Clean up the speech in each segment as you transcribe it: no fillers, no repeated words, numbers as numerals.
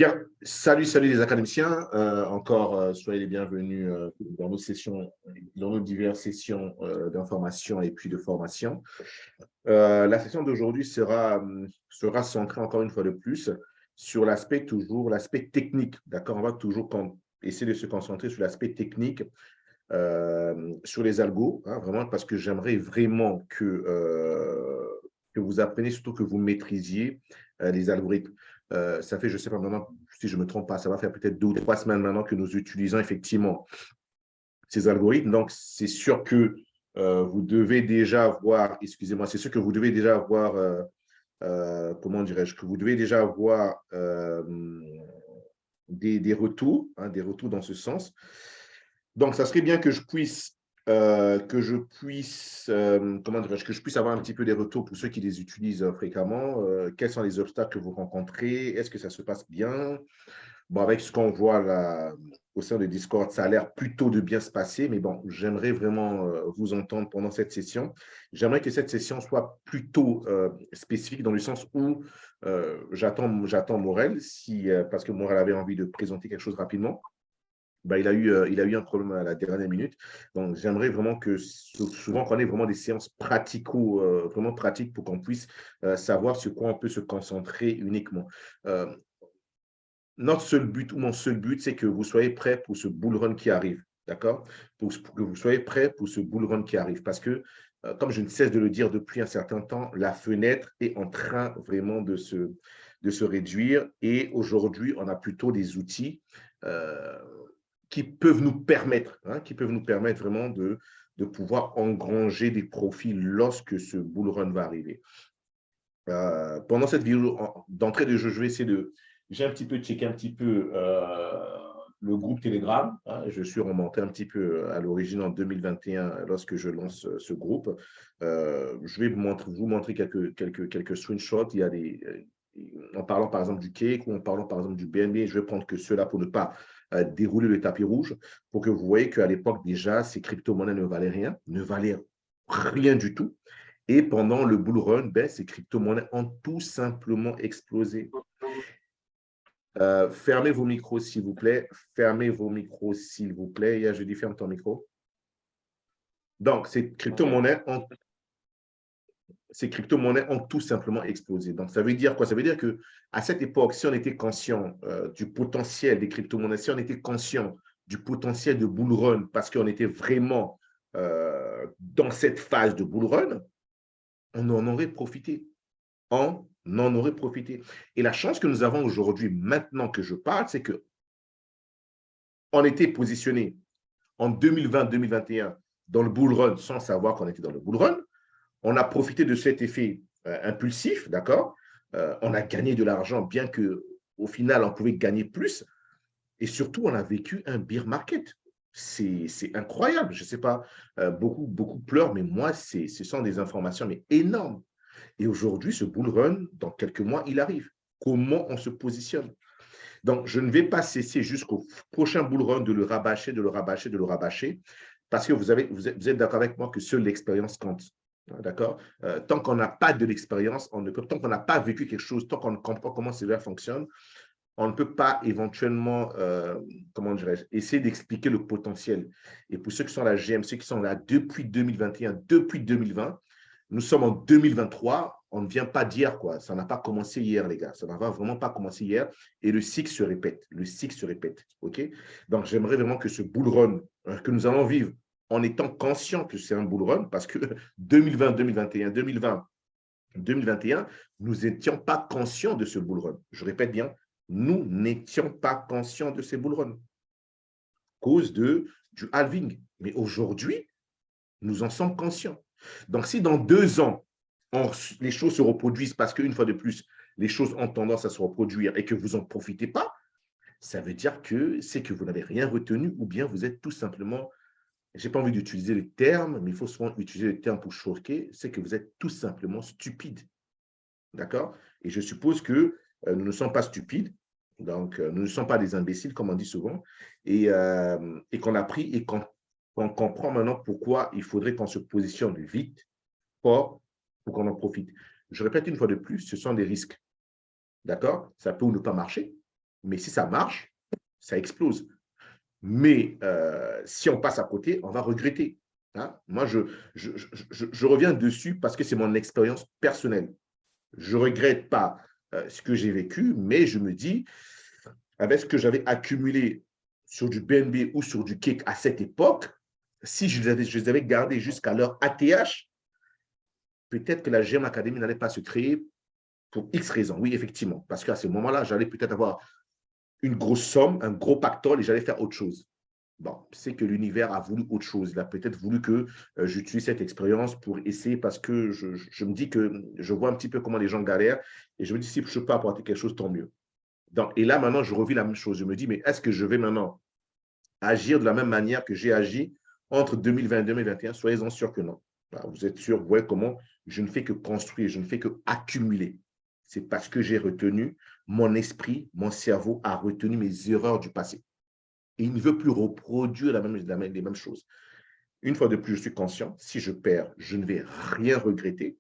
Bien, salut les académiciens. Encore, soyez les bienvenus dans nos sessions, dans nos diverses sessions d'information et puis de formation. La session d'aujourd'hui sera centrée encore une fois de plus sur l'aspect technique. D'accord? On va toujours essayer de se concentrer sur l'aspect technique, sur les algos, hein, vraiment, parce que j'aimerais vraiment que vous appreniez, surtout que vous maîtrisiez les algorithmes. Ça fait, je ne sais pas maintenant, si je ne me trompe pas, ça va faire peut-être 2 ou 3 semaines maintenant que nous utilisons effectivement ces algorithmes. Donc, c'est sûr que vous devez déjà avoir, excusez-moi, c'est sûr que vous devez déjà avoir, comment dirais-je, que vous devez déjà avoir des retours, hein, des retours dans ce sens. Donc, ça serait bien que je puisse, comment dirais-je, que je puisse avoir un petit peu des retours pour ceux qui les utilisent fréquemment. Quels sont les obstacles que vous rencontrez? Est-ce que ça se passe bien? Bon, avec ce qu'on voit là au sein de Discord, ça a l'air plutôt de bien se passer, mais bon, j'aimerais vraiment vous entendre pendant cette session. J'aimerais que cette session soit plutôt spécifique dans le sens où j'attends Morel, parce que Morel avait envie de présenter quelque chose rapidement. Ben, il a eu un problème à la dernière minute. Donc, j'aimerais vraiment que souvent qu'on ait vraiment des séances vraiment pratiques pour qu'on puisse savoir sur quoi on peut se concentrer uniquement. Euh, Notre seul but ou mon seul but, c'est que vous soyez prêts pour ce bull run qui arrive. D'accord? Pour que vous soyez prêts pour ce bull run qui arrive. Parce que, comme je ne cesse de le dire depuis un certain temps, la fenêtre est en train vraiment de se réduire. Et aujourd'hui, on a plutôt des outils euh, qui peuvent nous permettre, hein, qui peuvent nous permettre vraiment de pouvoir engranger des profits lorsque ce bull run va arriver. Pendant cette vidéo d'entrée de jeu, j'ai un petit peu checké un petit peu le groupe Telegram, hein. Je suis remonté un petit peu à l'origine en 2021 lorsque je lance ce groupe. Je vais vous montrer quelques screenshots. Il y a en parlant par exemple du cake ou en parlant par exemple du BNB, je vais prendre que cela pour ne pas dérouler le tapis rouge, pour que vous voyez qu'à l'époque déjà, ces crypto-monnaies ne valaient rien, ne valaient rien du tout. Et pendant le bull run, ben, ces crypto-monnaies ont tout simplement explosé. Fermez vos micros, s'il vous plaît. Fermez vos micros, s'il vous plaît. Je dis, ferme ton micro. Donc, ces crypto-monnaies ont tout simplement explosé. Donc, ça veut dire quoi? Ça veut dire qu'à cette époque, si on était conscient du potentiel des crypto-monnaies, si on était conscient du potentiel de bull run, parce qu'on était vraiment dans cette phase de bull run, on en aurait profité. On en aurait profité. Et la chance que nous avons aujourd'hui, maintenant que je parle, c'est qu'on était positionné en 2020-2021 dans le bull run sans savoir qu'on était dans le bull run. On a profité de cet effet impulsif, d'accord? On a gagné de l'argent, bien qu'au final, on pouvait gagner plus. Et surtout, on a vécu un bear market. C'est incroyable. Je ne sais pas, beaucoup pleurent, mais moi, ce sont des informations mais énormes. Et aujourd'hui, ce bull run, dans quelques mois, il arrive. Comment on se positionne? Donc, je ne vais pas cesser jusqu'au prochain bull run de le rabâcher, de le rabâcher, de le rabâcher, parce que vous êtes d'accord avec moi que seule l'expérience compte. D'accord? Tant qu'on n'a pas de l'expérience, tant qu'on n'a pas vécu quelque chose, tant qu'on ne comprend pas comment cela fonctionne, on ne peut pas éventuellement, comment dirais-je, essayer d'expliquer le potentiel. Et pour ceux qui sont à la GM, ceux qui sont là depuis 2021, depuis 2020, nous sommes en 2023, on ne vient pas d'hier, quoi. Ça n'a pas commencé hier, les gars. Ça n'a vraiment pas commencé hier. Et le cycle se répète. Le cycle se répète. OK? Donc, j'aimerais vraiment que ce bull run que nous allons vivre en étant conscient que c'est un bull run, parce que 2020, 2021, 2020, 2021, nous n'étions pas conscients de ce bull run. Je répète bien, nous n'étions pas conscients de ces bull runs, cause du halving. Mais aujourd'hui, nous en sommes conscients. Donc, si dans 2 ans, les choses se reproduisent parce qu'une fois de plus, les choses ont tendance à se reproduire et que vous n'en profitez pas, ça veut dire que c'est que vous n'avez rien retenu ou bien vous êtes tout simplement, je n'ai pas envie d'utiliser le terme, mais il faut souvent utiliser le terme pour choquer, c'est que vous êtes tout simplement stupide. D'accord? Et je suppose que nous ne sommes pas stupides, donc nous ne sommes pas des imbéciles, comme on dit souvent, et qu'on a pris et qu'on comprend maintenant pourquoi il faudrait qu'on se positionne vite, fort, pour qu'on en profite. Je répète une fois de plus, ce sont des risques. D'accord? Ça peut ou ne pas marcher. Mais si ça marche, ça explose. Mais si on passe à côté, on va regretter. Hein? Moi, je reviens dessus parce que c'est mon expérience personnelle. Je ne regrette pas ce que j'ai vécu, mais je me dis, avec ce que j'avais accumulé sur du BNB ou sur du cake à cette époque, si je les avais gardés jusqu'à leur ATH, peut-être que la GM Academy n'allait pas se créer pour X raisons. Oui, effectivement, parce qu'à ce moment-là, j'allais peut-être avoir une grosse somme, un gros pactole et j'allais faire autre chose. Bon, c'est que l'univers a voulu autre chose. Il a peut-être voulu que j'utilise cette expérience pour essayer parce que je me dis que je vois un petit peu comment les gens galèrent et je me dis si je peux apporter quelque chose, tant mieux. Donc, et là, maintenant, je revis la même chose. Je me dis, mais est-ce que je vais maintenant agir de la même manière que j'ai agi entre 2020 et 2021? Soyez-en sûrs que non. Alors, vous êtes sûr, vous voyez comment je ne fais que construire, je ne fais que accumuler. C'est parce que j'ai retenu, mon esprit, mon cerveau a retenu mes erreurs du passé. Et il ne veut plus reproduire les mêmes choses. Une fois de plus, je suis conscient, si je perds, je ne vais rien regretter.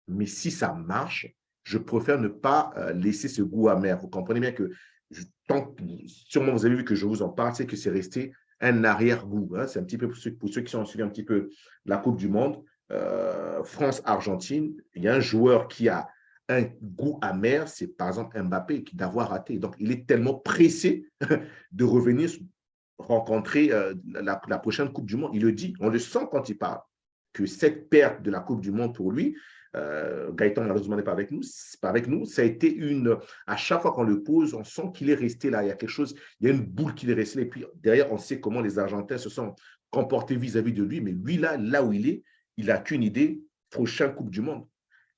Mais si ça marche, je préfère ne pas laisser ce goût amer. Vous comprenez bien que, sûrement vous avez vu que je vous en parle, c'est que c'est resté un arrière-goût. Hein. C'est un petit peu pour ceux qui ont suivi un petit peu la Coupe du Monde, France-Argentine, il y a un joueur qui a un goût amer, c'est par exemple Mbappé qui d'avoir raté. Donc, il est tellement pressé de revenir rencontrer la prochaine Coupe du Monde. Il le dit, on le sent quand il parle, que cette perte de la Coupe du Monde pour lui, Gaëtan malheureusement n'est pas avec nous, ça a été à chaque fois qu'on le pose, on sent qu'il est resté là, il y a quelque chose, il y a une boule qui est restée, et puis derrière, on sait comment les Argentins se sont comportés vis-à-vis de lui, mais lui, là où il est, il n'a qu'une idée, prochaine Coupe du Monde.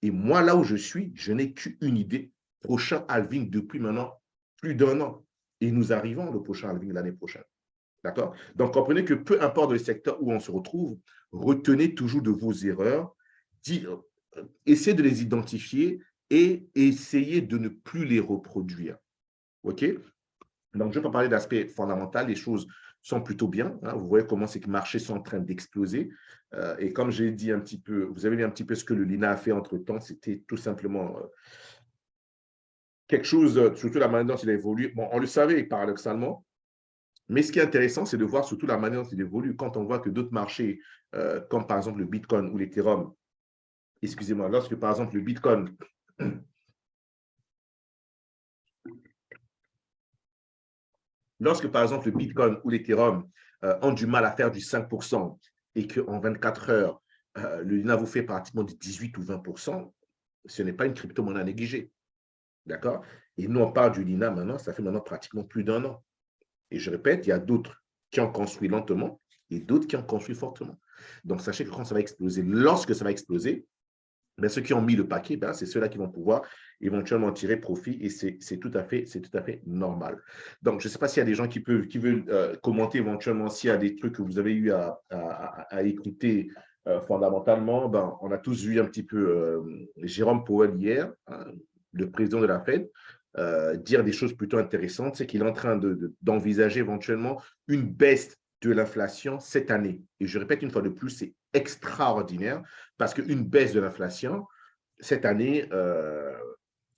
Et moi, là où je suis, je n'ai qu'une idée, prochain Alvin depuis maintenant plus d'1 an. Et nous arrivons le prochain Alvin l'année prochaine. D'accord? Donc, comprenez que peu importe le secteur où on se retrouve, retenez toujours de vos erreurs, essayez de les identifier et essayez de ne plus les reproduire. OK? Donc, je ne vais pas parler d'aspect fondamental, les choses sont plutôt bien. Hein, vous voyez comment ces marchés sont en train d'exploser. Et comme j'ai dit un petit peu, vous avez vu un petit peu ce que le Lina a fait entre-temps, c'était tout simplement quelque chose, surtout la manière dont il a évolué. Bon, on le savait paradoxalement, mais ce qui est intéressant, c'est de voir surtout la manière dont il évolue. Quand on voit que d'autres marchés, comme par exemple le Bitcoin ou l'Ethereum, excusez-moi, lorsque par exemple le Bitcoin, lorsque par exemple le Bitcoin ou l'Ethereum ont du mal à faire du 5% et qu'en 24 heures, le Luna vous fait pratiquement du 18 ou 20%, ce n'est pas une crypto-monnaie à négliger. D'accord? Et nous, on parle du Lina maintenant, ça fait maintenant pratiquement plus d'1 an. Et je répète, il y a d'autres qui ont construit lentement et d'autres qui ont construit fortement. Donc, sachez que quand ça va exploser, lorsque ça va exploser, ben, ceux qui ont mis le paquet, ben, c'est ceux-là qui vont pouvoir éventuellement tirer profit et c'est tout à fait normal. Donc, je ne sais pas s'il y a des gens qui veulent commenter éventuellement s'il y a des trucs que vous avez eu à écouter fondamentalement. Ben, on a tous vu un petit peu Jérôme Powell hier, hein, le président de la Fed, dire des choses plutôt intéressantes. C'est qu'il est en train d'envisager éventuellement une baisse de l'inflation cette année. Et je répète une fois de plus, c'est extraordinaire parce qu'une baisse de l'inflation cette année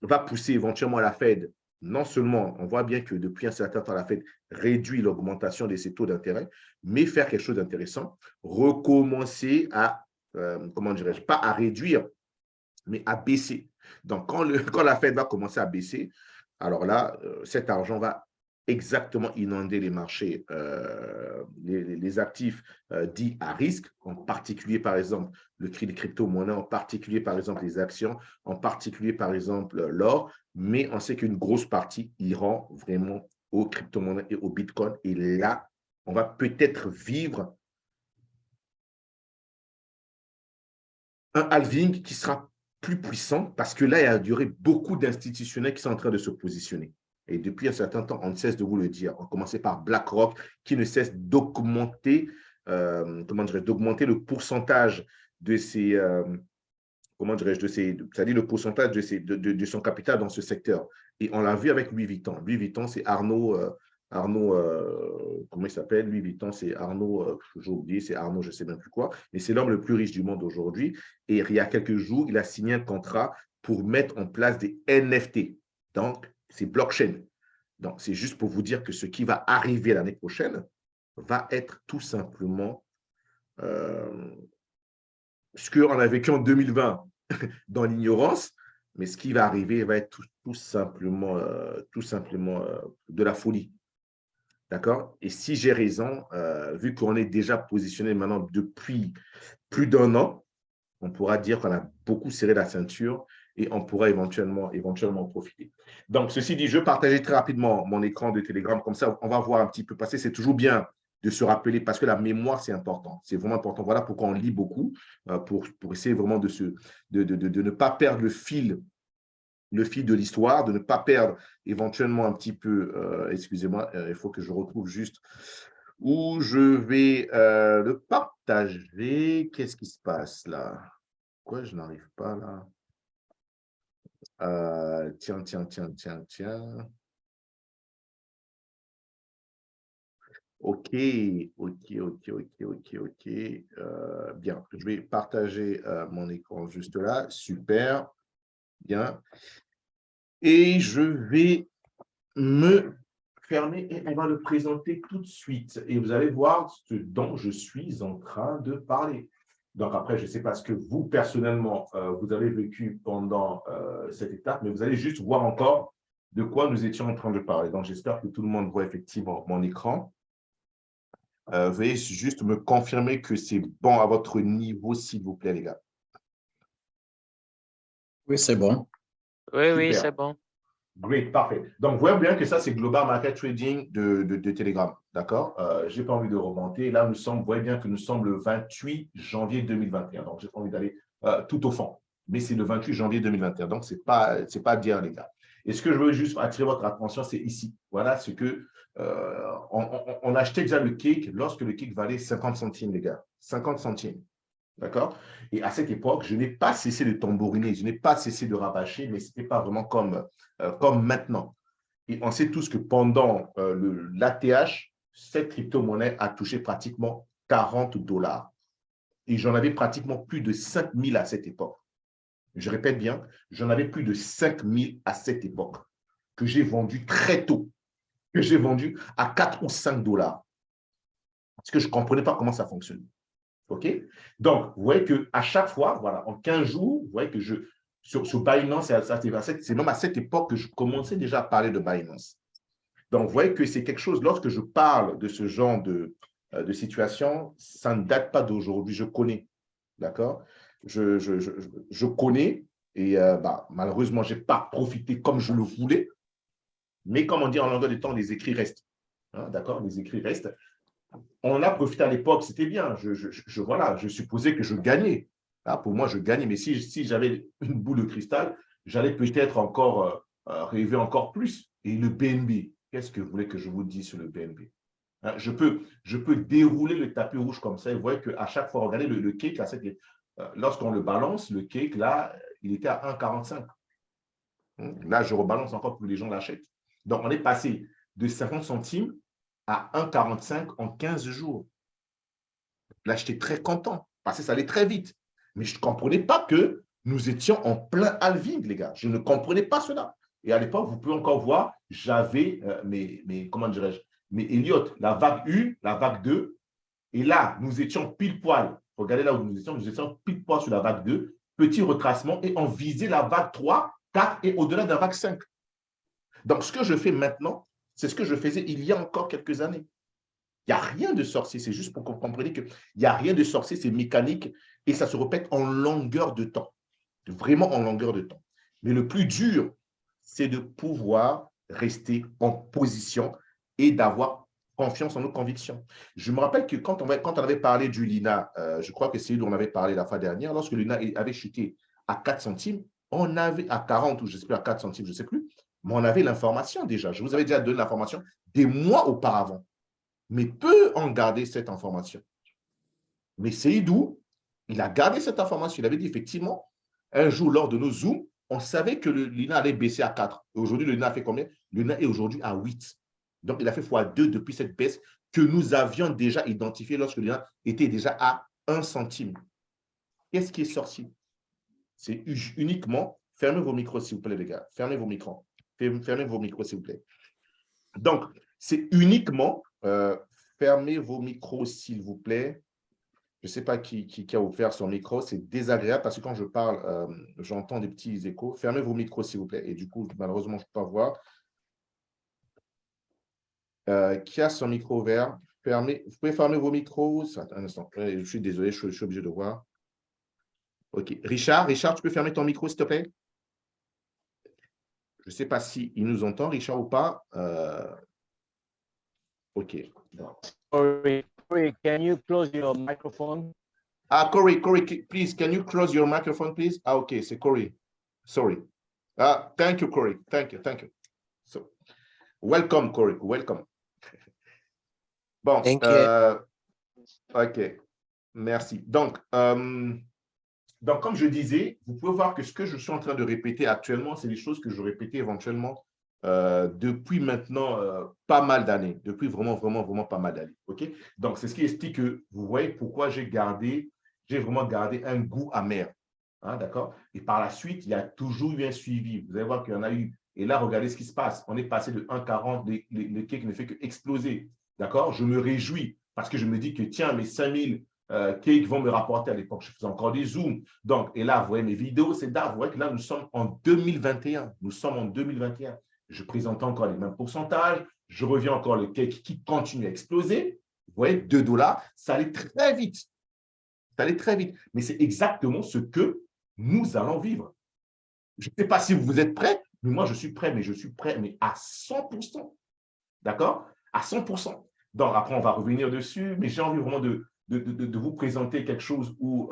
va pousser éventuellement la Fed. Non seulement, on voit bien que depuis un certain temps, la Fed réduit l'augmentation de ses taux d'intérêt, mais faire quelque chose d'intéressant, recommencer à, comment dirais-je, pas à réduire, mais à baisser. Donc, quand la Fed va commencer à baisser, alors là, cet argent va exactement inonder les marchés, les actifs dits à risque, en particulier, par exemple, le crédit crypto-monnaie, en particulier, par exemple, les actions, en particulier, par exemple, l'or, mais on sait qu'une grosse partie ira vraiment aux crypto-monnaies et au Bitcoin. Et là, on va peut-être vivre un halving qui sera plus puissant parce que là, il y a duré beaucoup d'institutionnels qui sont en train de se positionner. Et depuis un certain temps, on ne cesse de vous le dire. On commençait par BlackRock qui ne cesse d'augmenter, d'augmenter le pourcentage de ses, comment dirais-je, c'est-à-dire le pourcentage de son capital dans ce secteur. Et on l'a vu avec Louis Vuitton. Louis Vuitton, c'est Arnaud, comment il s'appelle? Louis Vuitton, c'est Arnaud, j'ai oublié, c'est Arnaud, je ne sais même plus quoi, mais c'est l'homme le plus riche du monde aujourd'hui. Et il y a quelques jours, il a signé un contrat pour mettre en place des NFT. Donc, c'est blockchain. Donc, c'est juste pour vous dire que ce qui va arriver l'année prochaine va être tout simplement ce qu'on a vécu en 2020 dans l'ignorance, mais ce qui va arriver va être tout simplement de la folie. D'accord? Et si j'ai raison, vu qu'on est déjà positionné maintenant depuis plus d'un an, on pourra dire qu'on a beaucoup serré la ceinture et on pourra éventuellement en profiter. Donc, ceci dit, je vais partager très rapidement mon écran de Telegram. Comme ça, on va voir un petit peu passer. C'est toujours bien de se rappeler parce que la mémoire, c'est important. C'est vraiment important. Voilà pourquoi on lit beaucoup, pour essayer vraiment de ne pas perdre le fil de l'histoire, de ne pas perdre éventuellement un petit peu, excusez-moi, il faut que je retrouve juste où je vais le partager. Qu'est-ce qui se passe là? Pourquoi je n'arrive pas là? Tiens. Ok. Bien, je vais partager mon écran juste là. Super, bien. Et je vais me fermer et on va le présenter tout de suite. Et vous allez voir ce dont je suis en train de parler. Donc après, je ne sais pas ce que vous, personnellement, vous avez vécu pendant cette étape, mais vous allez juste voir encore de quoi nous étions en train de parler. Donc, j'espère que tout le monde voit effectivement mon écran. Veuillez juste me confirmer que c'est bon à votre niveau, s'il vous plaît, les gars. Oui, c'est bon. Oui, c'est Super. bon. Great, parfait. Donc, vous voyez bien que ça, c'est Global Market Trading de Telegram. D'accord? Je n'ai pas envie de remonter. Là, vous voyez bien que nous sommes le 28 janvier 2021. Donc, je n'ai pas envie d'aller tout au fond. Mais c'est le 28 janvier 2021. Donc, ce n'est pas d'hier, les gars. Et ce que je veux juste attirer votre attention, c'est ici. Voilà ce que on achetait déjà le cake lorsque le cake valait 50 centimes, les gars. 50 centimes. D'accord? Et à cette époque, je n'ai pas cessé de tambouriner, je n'ai pas cessé de rabâcher, mais ce n'était pas vraiment comme maintenant. Et on sait tous que pendant l'ATH, cette crypto-monnaie a touché pratiquement 40 dollars. Et j'en avais pratiquement plus de 5 000 à cette époque. Je répète bien, j'en avais plus de 5 000 à cette époque, que j'ai vendu très tôt, que j'ai vendu à 4 ou 5 dollars. Parce que je ne comprenais pas comment ça fonctionnait. OK? Donc, vous voyez qu'à chaque fois, voilà, en 15 jours, vous voyez que sur Binance, c'est même à cette époque que je commençais déjà à parler de Binance. Donc, vous voyez que c'est quelque chose, lorsque je parle de ce genre de situation, ça ne date pas d'aujourd'hui, je connais. D'accord? Je connais et malheureusement, je n'ai pas profité comme je le voulais. Mais comme on dit en langage de temps, les écrits restent. Hein, d'accord? Les écrits restent. On en a profité à l'époque, c'était bien. Voilà, je supposais que je gagnais. Là, pour moi, je gagnais. Mais si j'avais une boule de cristal, j'allais peut-être encore rêver encore plus. Et le BNB, qu'est-ce que vous voulez que je vous dise sur le BNB? Hein, je peux dérouler le tapis rouge comme ça et vous voyez qu'à chaque fois, regardez le cake, lorsqu'on le balance, le cake, là, il était à 1,45. Là, je rebalance encore pour que les gens l'achètent. Donc, on est passé de 50 centimes à 1,45 en 15 jours. Là, j'étais très content parce que ça allait très vite. Mais je ne comprenais pas que nous étions en plein halving, les gars. Je ne comprenais pas cela. Et à l'époque, vous pouvez encore voir, j'avais comment dirais-je, mes Elliott, la vague 1, la vague 2. Et là, nous étions pile poil. Regardez là où nous étions pile poil sur la vague 2, petit retracement et on visait la vague 3, 4 et au-delà de la vague 5. Donc, ce que je fais maintenant, c'est ce que je faisais il y a encore quelques années. Il n'y a rien de sorcier, c'est juste pour que vous compreniez qu'il n'y a rien de sorcier, c'est mécanique et ça se répète en longueur de temps, vraiment en longueur de temps. Mais le plus dur, c'est de pouvoir rester en position et d'avoir confiance en nos convictions. Je me rappelle que quand on avait parlé du Lina, je crois que c'est dont on avait parlé la fois dernière, lorsque le Lina avait chuté à 4 centimes, on avait à 40 ou je ne sais plus, à 4 centimes, je ne sais plus, mais on avait l'information déjà. Je vous avais déjà donné l'information des mois auparavant. Mais peu ont gardé cette information. Mais Seydou, il a gardé cette information. Il avait dit effectivement, un jour lors de nos Zooms, on savait que le Lina allait baisser à 4. Aujourd'hui, le Lina a fait combien? Le Lina est aujourd'hui à 8. Donc, il a fait x2 depuis cette baisse que nous avions déjà identifiée lorsque le Lina était déjà à 1 centime. Qu'est-ce qui est sorti? C'est uniquement, fermez vos micros s'il vous plaît les gars, fermez vos micros. Fermez vos micros s'il vous plaît. Donc, c'est uniquement, fermez vos micros, s'il vous plaît. Je ne sais pas qui a ouvert son micro, c'est désagréable parce que quand je parle, j'entends des petits échos. Fermez vos micros, s'il vous plaît. Et du coup, malheureusement, je ne peux pas voir. Qui a son micro ouvert? Vous pouvez fermer vos micros. Attends un instant. Je suis désolé, je suis obligé de voir. OK. Richard, tu peux fermer ton micro, s'il te plaît? Je ne sais pas s'il nous entend, Richard, ou pas. OK. Corey, can you close your microphone? Corey, please, can you close your microphone, please? OK, c'est Corey. Sorry. Thank you, Corey. Thank you. So, welcome, Corey. Welcome. Bon, Thank you. OK. Merci. Donc, comme je disais, vous pouvez voir que ce que je suis en train de répéter actuellement, c'est des choses que je répétais éventuellement depuis maintenant pas mal d'années, depuis vraiment pas mal d'années. OK? Donc, c'est ce qui explique que vous voyez pourquoi j'ai vraiment gardé un goût amer. Hein, d'accord? Et par la suite, il y a toujours eu un suivi. Vous allez voir qu'il y en a eu. Et là, regardez ce qui se passe. On est passé de 1,40, le cake ne fait que exploser. D'accord? Je me réjouis parce que je me dis que tiens, mes 5000 cakes vont me rapporter à l'époque. Je faisais encore des zooms. Donc, et là, vous voyez mes vidéos, c'est là, vous voyez que là, nous sommes en 2021. Nous sommes en 2021. Je présente encore les mêmes pourcentages. Je reviens encore le cake qui continue à exploser. Vous voyez, 2 $, ça allait très vite. Ça allait très vite. Mais c'est exactement ce que nous allons vivre. Je ne sais pas si vous êtes prêts, mais moi, je suis prêt, mais à 100%. D'accord? À 100%. Donc, après, on va revenir dessus, mais j'ai envie vraiment de vous présenter quelque chose où,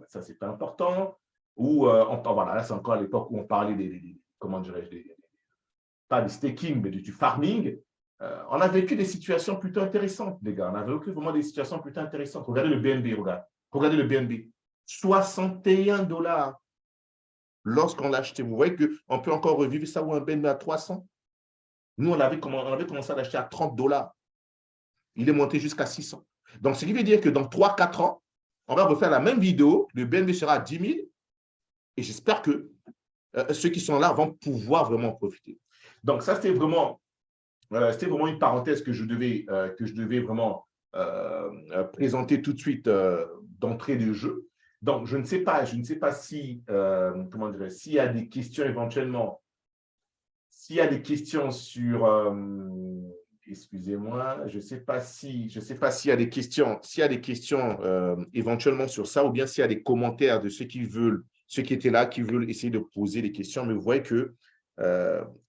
ça, c'est pas important, où, voilà, là, c'est encore à l'époque où on parlait comment dirais-je, pas du staking, mais du farming. On a vécu des situations plutôt intéressantes, les gars. On a vécu vraiment des situations plutôt intéressantes. Regardez le BNB, regardez le BNB. 61 $. Lorsqu'on l'a acheté, vous voyez qu'on peut encore revivre ça ou un BNB à 300. Nous, on avait commencé à l'acheter à 30 $. Il est monté jusqu'à 600. Donc, ce qui veut dire que dans 3-4 ans, on va refaire la même vidéo. Le BNB sera à 10 000. Et j'espère que ceux qui sont là vont pouvoir vraiment en profiter. Donc, ça, c'était vraiment une parenthèse que je devais vraiment présenter tout de suite d'entrée de jeu. Donc, je ne sais pas si, comment dirais, s'il y a des questions éventuellement, s'il y a des questions sur, excusez-moi, je ne sais pas s'il y a des questions, éventuellement sur ça, ou bien s'il y a des commentaires de ceux qui étaient là, qui veulent essayer de poser des questions, mais vous voyez que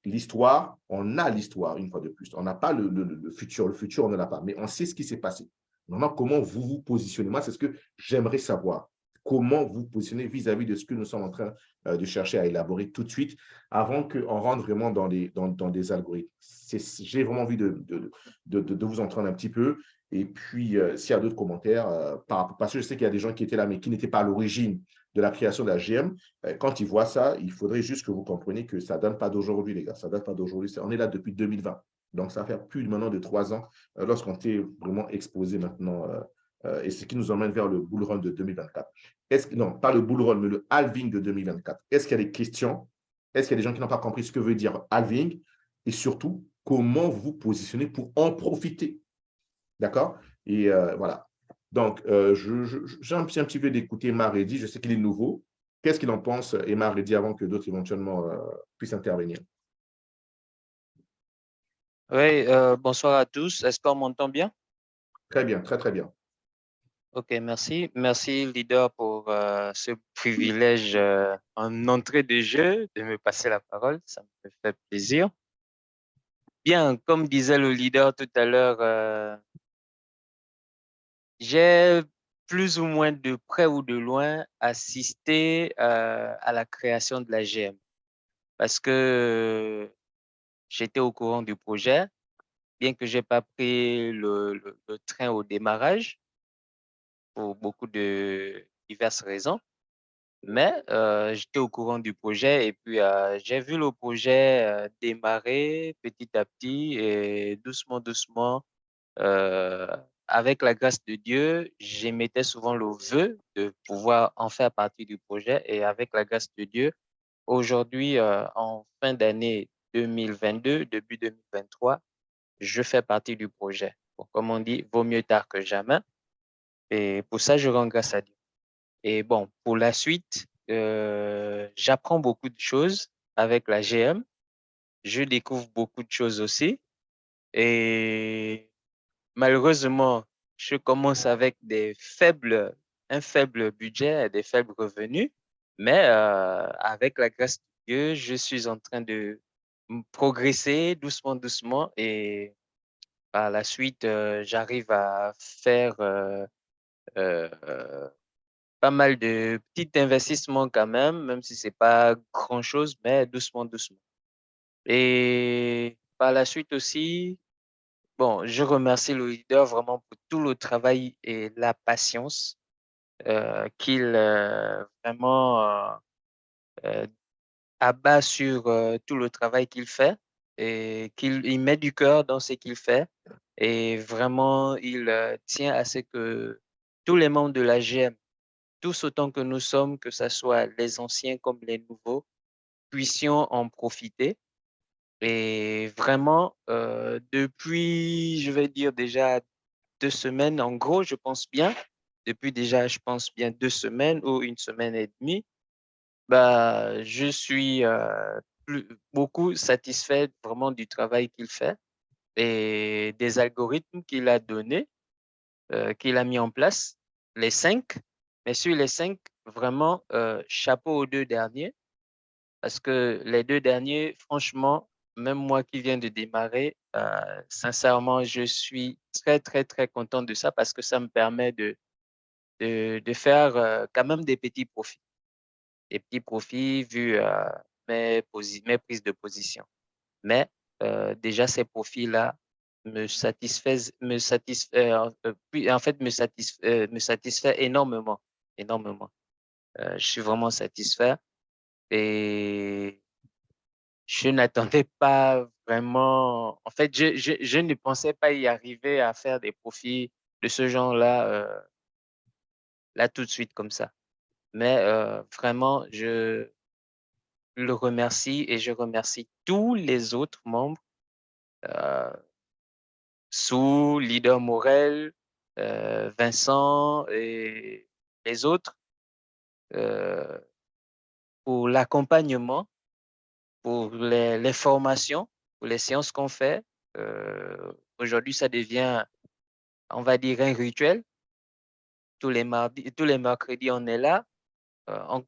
l'histoire, on a l'histoire une fois de plus. On n'a pas le futur. Le futur, on ne l'a pas. Mais on sait ce qui s'est passé. Maintenant, comment vous vous positionnez? Moi, c'est ce que j'aimerais savoir. Comment vous positionnez vis-à-vis de ce que nous sommes en train de chercher à élaborer tout de suite avant qu'on rentre vraiment dans des algorithmes. J'ai vraiment envie de vous entendre un petit peu. Et puis, s'il y a d'autres commentaires, parce que je sais qu'il y a des gens qui étaient là, mais qui n'étaient pas à l'origine de la création de la GM, quand ils voient ça, il faudrait juste que vous compreniez que ça ne date pas d'aujourd'hui, les gars. Ça ne date pas d'aujourd'hui. On est là depuis 2020. Donc, ça va faire plus maintenant de 3 ans lorsqu'on était vraiment exposé maintenant. Et ce qui nous emmène vers le bull run de 2024. Non, pas le bull run, mais le halving de 2024. Est-ce qu'il y a des questions? Est-ce qu'il y a des gens qui n'ont pas compris ce que veut dire halving? Et surtout, comment vous vous positionnez pour en profiter? D'accord? Et voilà. Donc, j'ai un petit peu d'écouter Maredi. Je sais qu'il est nouveau. Qu'est-ce qu'il en pense, Maredi, avant que d'autres éventuellement puissent intervenir? Oui, bonsoir à tous. Est-ce qu'on m'entend bien? Très bien, très, très bien. Ok, merci. Merci, leader, pour ce privilège en entrée de jeu de me passer la parole. Ça me fait plaisir. Bien, comme disait le leader tout à l'heure, j'ai plus ou moins de près ou de loin assisté à la création de la GM parce que j'étais au courant du projet, bien que je n'ai pas pris le train au démarrage pour beaucoup de diverses raisons. Mais j'étais au courant du projet et puis j'ai vu le projet démarrer petit à petit et doucement, doucement. Avec la grâce de Dieu, j'émettais souvent le vœu de pouvoir en faire partie du projet et avec la grâce de Dieu, aujourd'hui, en fin d'année 2022, début 2023, je fais partie du projet. Bon, comme on dit, vaut mieux tard que jamais. Et pour ça, je rends grâce à Dieu. Et bon, pour la suite, j'apprends beaucoup de choses avec la GM. Je découvre beaucoup de choses aussi. Et malheureusement, je commence avec un faible budget et des faibles revenus. Mais avec la grâce de Dieu, je suis en train de progresser doucement, doucement. Et par la suite, j'arrive à faire pas mal de petits investissements quand même si c'est pas grand-chose, mais doucement, doucement. Et par la suite aussi, bon, je remercie le leader vraiment pour tout le travail et la patience qu'il vraiment abat sur tout le travail qu'il fait et qu'il met du cœur dans ce qu'il fait. Et vraiment, il tient à ce que tous les membres de la GM, tous autant que nous sommes, que ce soit les anciens comme les nouveaux, puissions en profiter. Et vraiment, depuis, je vais dire déjà 2 semaines, en gros, je pense bien, depuis déjà, je pense bien 2 semaines ou 1 semaine et demie, bah, je suis beaucoup satisfait vraiment du travail qu'il fait et des algorithmes qu'il a donnés, qu'il a mis en place, les 5. Mais sur les 5, vraiment, chapeau aux 2 derniers, parce que les 2 derniers, franchement, même moi qui viens de démarrer, sincèrement, je suis très, très, très content de ça parce que ça me permet de faire quand même des petits profits. Des petits profits vu mes prises de position. Mais déjà, ces profits-là me satisfait énormément, énormément. Je suis vraiment satisfait et je n'attendais pas vraiment. En fait, je ne pensais pas y arriver à faire des profits de ce genre-là, là tout de suite comme ça. Mais vraiment, je le remercie et je remercie tous les autres membres euh, sous leader Morel, Vincent et les autres euh, pour l'accompagnement, pour les formations, pour les séances qu'on fait. Aujourd'hui, ça devient, on va dire, un rituel. Tous les mardis, tous les mercredis, on est là.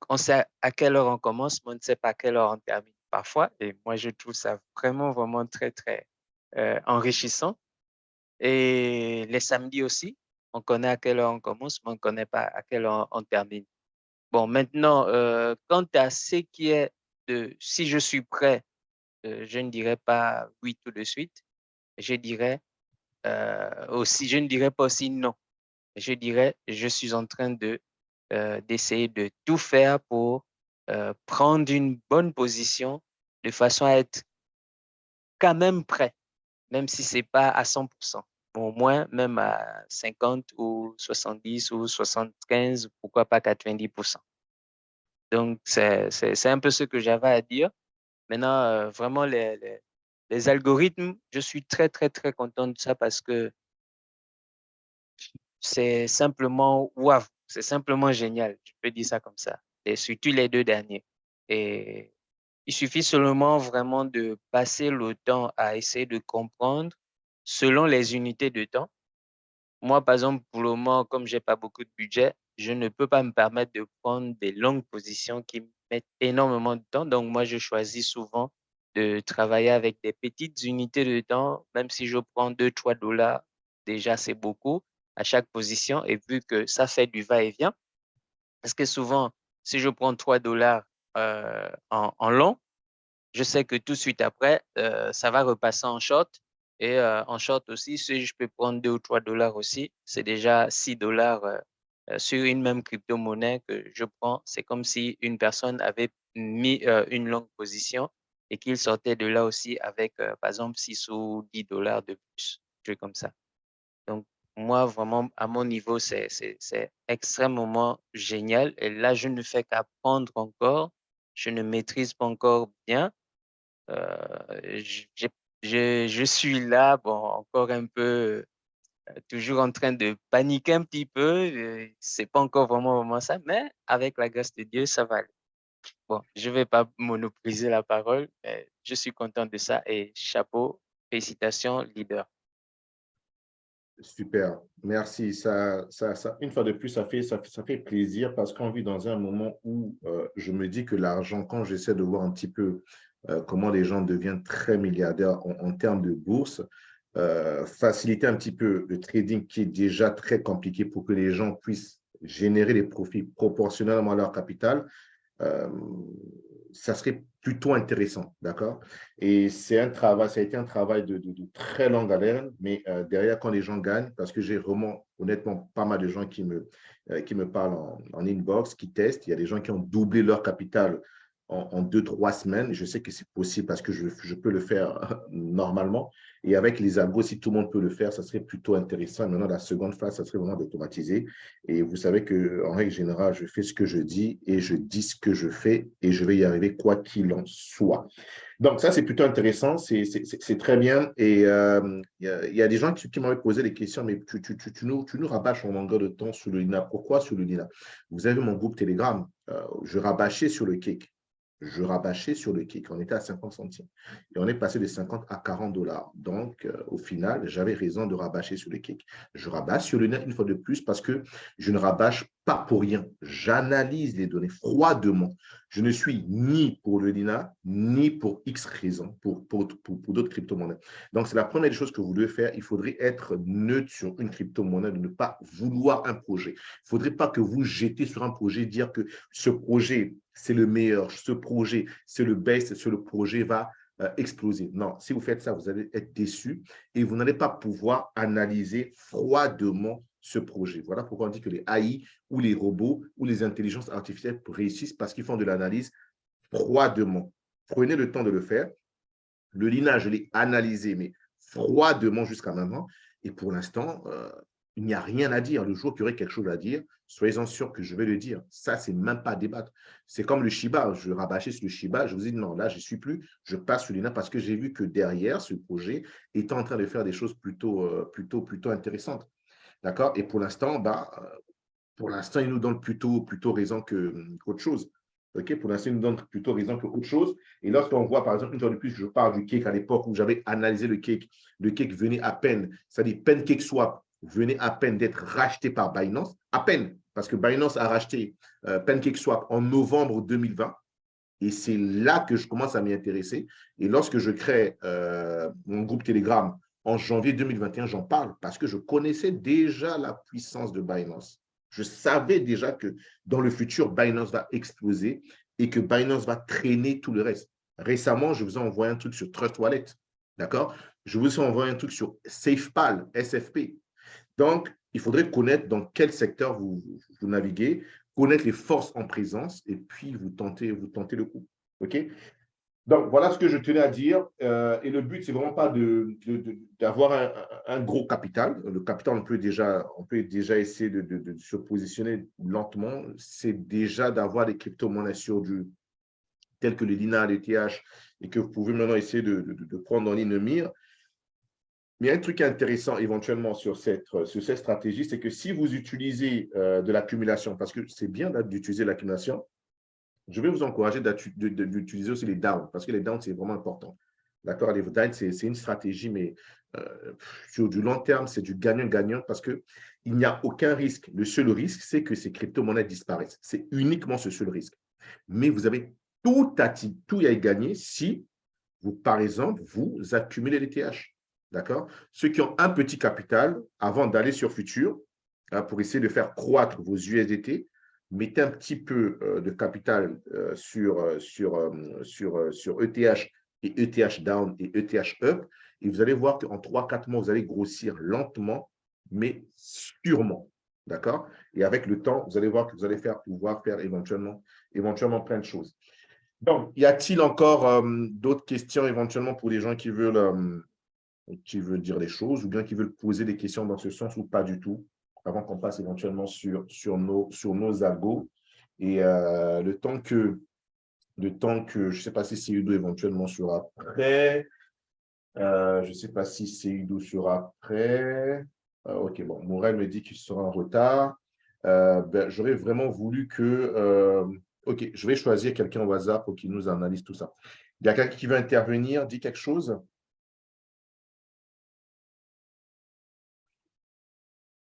On sait à quelle heure on commence, mais on ne sait pas à quelle heure on termine parfois. Et moi, je trouve ça vraiment, vraiment très, très enrichissant. Et les samedis aussi, on connaît à quelle heure on commence, mais on ne connaît pas à quelle heure on termine. Bon, maintenant, quant à ce qui est de si je suis prêt, je ne dirais pas oui tout de suite. Je dirais aussi, je ne dirais pas aussi non. Je dirais, je suis en train d'essayer de tout faire pour prendre une bonne position de façon à être quand même prêt, même si ce n'est pas à 100%. Au moins, même à 50 ou 70 ou 75, pourquoi pas 90%. Donc, c'est un peu ce que j'avais à dire. Maintenant, vraiment, les algorithmes, je suis très, très, très content de ça parce que c'est simplement waouh, c'est simplement génial. Je peux dire ça comme ça. Et surtout les 2 derniers. Et il suffit seulement vraiment de passer le temps à essayer de comprendre selon les unités de temps. Moi, par exemple, pour le moment, comme j'ai pas beaucoup de budget, je ne peux pas me permettre de prendre des longues positions qui me mettent énormément de temps. Donc, moi, je choisis souvent de travailler avec des petites unités de temps, même si je prends 2-3 $, déjà, c'est beaucoup à chaque position. Et vu que ça fait du va-et-vient, parce que souvent, si je prends 3 $ en long, je sais que tout de suite après, ça va repasser en short. Et en short aussi, si je peux prendre 2 ou 3 $ aussi, c'est déjà 6 $ sur une même crypto-monnaie que je prends. C'est comme si une personne avait mis une longue position et qu'il sortait de là aussi avec, par exemple, 6 ou 10 $ de plus, quelque chose comme ça. Donc, moi, vraiment, à mon niveau, c'est extrêmement génial. Et là, je ne fais qu'apprendre encore. Je ne maîtrise pas encore bien, Je suis là, bon, encore un peu, toujours en train de paniquer un petit peu. C'est pas encore vraiment ça, mais avec la grâce de Dieu, ça va aller. Bon, je vais pas monopoliser la parole, mais je suis content de ça et chapeau, félicitations, leader. Super, merci. Une fois de plus, ça fait plaisir parce qu'on vit dans un moment où je me dis que l'argent, quand j'essaie de voir un petit peu comment les gens deviennent très milliardaires en termes de bourse, faciliter un petit peu le trading qui est déjà très compliqué pour que les gens puissent générer des profits proportionnellement à leur capital, euh, ça serait plutôt intéressant, d'accord? Et c'est un travail, ça a été un travail de très longue haleine, mais derrière, quand les gens gagnent, parce que j'ai vraiment, honnêtement, pas mal de gens qui me parlent en inbox, qui testent, il y a des gens qui ont doublé leur capital en 2, 3 semaines. Je sais que c'est possible parce que je peux le faire normalement. Et avec les algos, si tout le monde peut le faire, ça serait plutôt intéressant. Maintenant, la seconde phase, ça serait vraiment d'automatiser. Et vous savez qu'en règle générale, je fais ce que je dis et je dis ce que je fais et je vais y arriver quoi qu'il en soit. Donc, ça, c'est plutôt intéressant, c'est très bien. Et y a des gens qui m'avaient posé des questions, mais tu nous rabâches en longueur de temps sur le Lina. Pourquoi sur le Lina? Vous avez mon groupe Telegram, je rabâchais sur le cake. Je rabâchais sur le cake. On était à 50 centimes. Et on est passé de 50 à 40 dollars. Donc, au final, j'avais raison de rabâcher sur le cake. Je rabâche sur le Lina une fois de plus parce que je ne rabâche pas pour rien. J'analyse les données froidement. Je ne suis ni pour le Lina, ni pour X raisons, pour d'autres crypto-monnaies. Donc, c'est la première des choses que vous devez faire. Il faudrait être neutre sur une crypto-monnaie, de ne pas vouloir un projet. Il ne faudrait pas que vous jetez sur un projet, dire que ce projet, c'est le meilleur, ce projet, c'est le best, ce projet va exploser. Non, si vous faites ça, vous allez être déçu et vous n'allez pas pouvoir analyser froidement ce projet. Voilà pourquoi on dit que les AI ou les robots ou les intelligences artificielles réussissent parce qu'ils font de l'analyse froidement. Prenez le temps de le faire. Le Lina, je l'ai analysé, mais froidement jusqu'à maintenant. Et pour l'instant, il n'y a rien à dire. Le jour qu'il y aurait quelque chose à dire, soyez-en sûrs que je vais le dire. Ça, c'est même pas à débattre. C'est comme le Shiba. Je rabâchais sur le Shiba. Je vous dis non, là, je ne suis plus. Je passe sur Lina parce que j'ai vu que derrière ce projet est en train de faire des choses plutôt intéressantes. D'accord? Et pour l'instant, il nous donne plutôt raison qu'autre chose. OK? Pour l'instant, il nous donne plutôt raison qu'autre chose. Et lorsqu'on voit, par exemple, une fois de plus, je parle du cake à l'époque où j'avais analysé le cake venait à peine, c'est-à-dire PancakeSwap venait à peine d'être racheté par Binance, à peine, parce que Binance a racheté PancakeSwap en novembre 2020. Et c'est là que je commence à m'y intéresser. Et lorsque je crée mon groupe Telegram en janvier 2021, j'en parle parce que je connaissais déjà la puissance de Binance. Je savais déjà que dans le futur, Binance va exploser et que Binance va traîner tout le reste. Récemment, je vous ai envoyé un truc sur Trust Wallet. D'accord? Je vous ai envoyé un truc sur SafePal, SFP. Donc, il faudrait connaître dans quel secteur vous naviguez, connaître les forces en présence et puis vous tentez le coup. OK? Donc, voilà ce que je tenais à dire. Et le but, c'est vraiment pas d'avoir un gros capital. Le capital, on peut déjà essayer de se positionner lentement. C'est déjà d'avoir des crypto-monnaies sur telles que le Lina, le TH, et que vous pouvez maintenant essayer de prendre en ligne de mire. Mais il y a un truc intéressant éventuellement sur cette stratégie, c'est que si vous utilisez de l'accumulation, parce que c'est bien d'utiliser l'accumulation, je vais vous encourager d'utiliser aussi les downs, parce que les downs, c'est vraiment important. D'accord? Les downs, c'est une stratégie, mais sur du long terme, c'est du gagnant-gagnant parce qu'il n'y a aucun risque. Le seul risque, c'est que ces crypto-monnaies disparaissent. C'est uniquement ce seul risque. Mais vous avez tout à y gagner si, vous, par exemple, vous accumulez les TH. D'accord? Ceux qui ont un petit capital, avant d'aller sur Futur, pour essayer de faire croître vos USDT, mettez un petit peu de capital sur ETH et ETH down et ETH up, et vous allez voir qu'en 3-4 mois, vous allez grossir lentement, mais sûrement. D'accord? Et avec le temps, vous allez voir que vous allez pouvoir faire éventuellement plein de choses. Donc, y a-t-il encore d'autres questions éventuellement pour les gens qui veulent dire des choses ou bien qui veulent poser des questions dans ce sens ou pas du tout, avant qu'on passe éventuellement sur nos algos. Et le temps que Le temps que, je ne sais pas si Seydou éventuellement sera prêt. Je ne sais pas si Seydou sera prêt. OK, bon, Morel me dit qu'il sera en retard. J'aurais vraiment voulu que… OK, je vais choisir quelqu'un au hasard pour qu'il nous analyse tout ça. Il y a quelqu'un qui veut intervenir, dit quelque chose?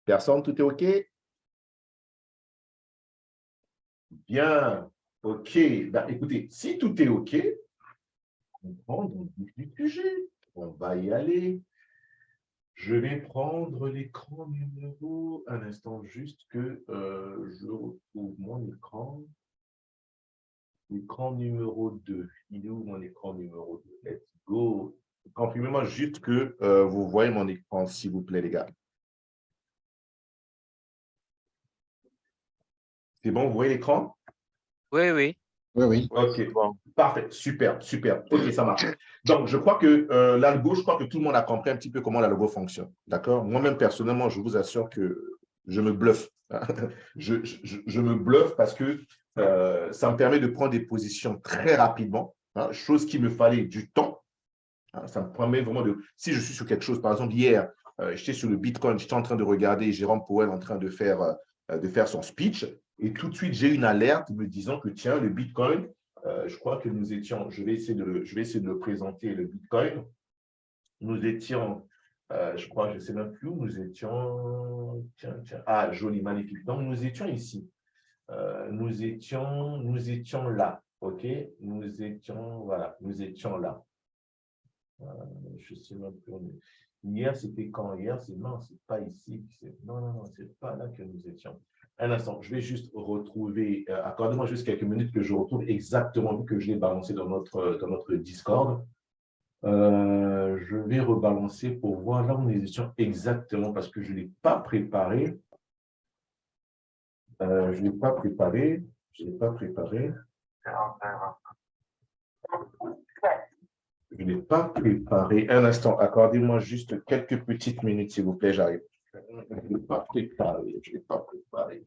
Personne, tout est OK? Bien, OK. Ben, écoutez, si tout est OK, on prend dans le vif du sujet. On va y aller. Je vais prendre l'écran numéro… Un instant, juste que je retrouve mon écran. L'écran numéro 2. Il est où mon écran numéro 2? Let's go. Confirmez-moi juste que vous voyez mon écran, s'il vous plaît, les gars. C'est bon, vous voyez l'écran? Oui, oui. Oui, oui. OK, bon, parfait, super, super. OK, ça marche. Donc, je crois que l'algo, je crois que tout le monde a compris un petit peu comment l'algo fonctionne. D'accord? Moi-même, personnellement, je vous assure que je me bluffe. Je me bluffe parce que ça me permet de prendre des positions très rapidement, hein, chose qui me fallait du temps. Hein, ça me permet vraiment de… Si je suis sur quelque chose, par exemple, hier, j'étais sur le Bitcoin, j'étais en train de regarder Jérôme Powell en train de faire son speech, et tout de suite, j'ai une alerte me disant que, tiens, le Bitcoin, je crois que nous étions… Je vais essayer de le présenter, le Bitcoin. Nous étions… je crois, je ne sais même plus où nous étions. Tiens, tiens. Ah, joli, magnifique. Donc, nous étions ici. Nous étions là. OK? Nous étions, voilà, nous étions là. Je sais même plus. Hier, c'était quand? Hier, c'est non, c'est pas ici. Non, non, non, c'est pas là que nous étions. Un instant, je vais juste retrouver. Accordez-moi juste quelques minutes que je retrouve exactement, vu que je l'ai balancé dans notre Discord. Je vais rebalancer pour voir là où nous étions exactement parce que je ne l'ai pas préparé. Je ne l'ai pas préparé. Je ne l'ai pas préparé. Je ne l'ai pas préparé. Un instant, accordez-moi juste quelques petites minutes, s'il vous plaît, j'arrive. Je ne l'ai pas préparé. Je ne l'ai pas préparé.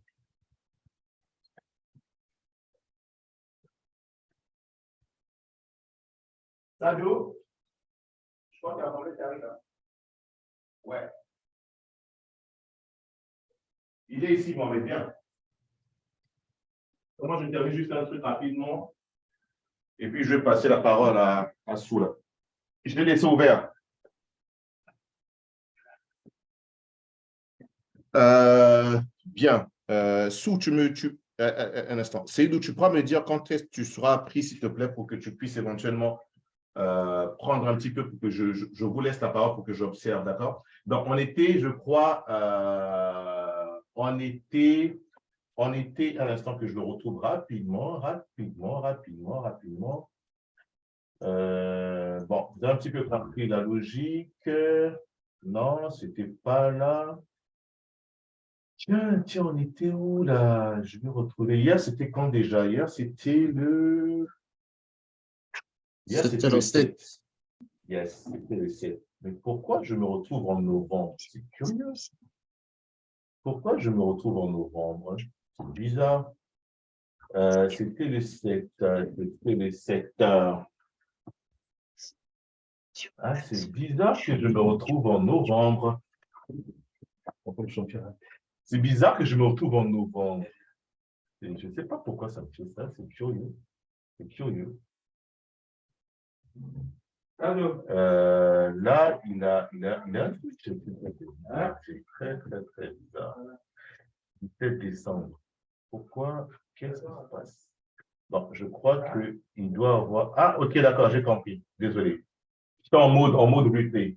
Sadio, je crois qu'il y a un problème qui arrive là. Ouais. Il est ici, Mohamed, bien. Moi, je termine juste un truc rapidement. Et puis, je vais passer la parole à Soula. Je l'ai laissé ouvert. Bien. Sou, un instant. Seydou, tu pourras me dire quand est-ce que tu seras pris, s'il te plaît, pour que tu puisses éventuellement prendre un petit peu pour que je vous laisse la parole pour que j'observe, d'accord? Donc, on était, je crois, on était, à l'instant que je le retrouve rapidement. Bon, vous avez un petit peu compris la logique. Non, c'était pas là. Tiens, on était où là? Je vais retrouver. Hier, c'était quand déjà? Hier, c'était le… Hier, c'était le 7. Yes, c'était le 7. Mais pourquoi je me retrouve en novembre? C'est curieux. Pourquoi je me retrouve en novembre? C'est bizarre. C'était le 7. C'était le 7 heures. Ah, c'est bizarre que je me retrouve en novembre. C'est bizarre que je me retrouve en novembre. Je ne sais pas pourquoi ça me fait ça. C'est curieux. C'est curieux. Là, il a un truc. C'est très, très, très bizarre. 17 décembre. Pourquoi? Qu'est-ce qui se passe? Bon, je crois qu'il doit avoir… Ah, ok, d'accord, j'ai compris. Désolé. J'étais en mode replay.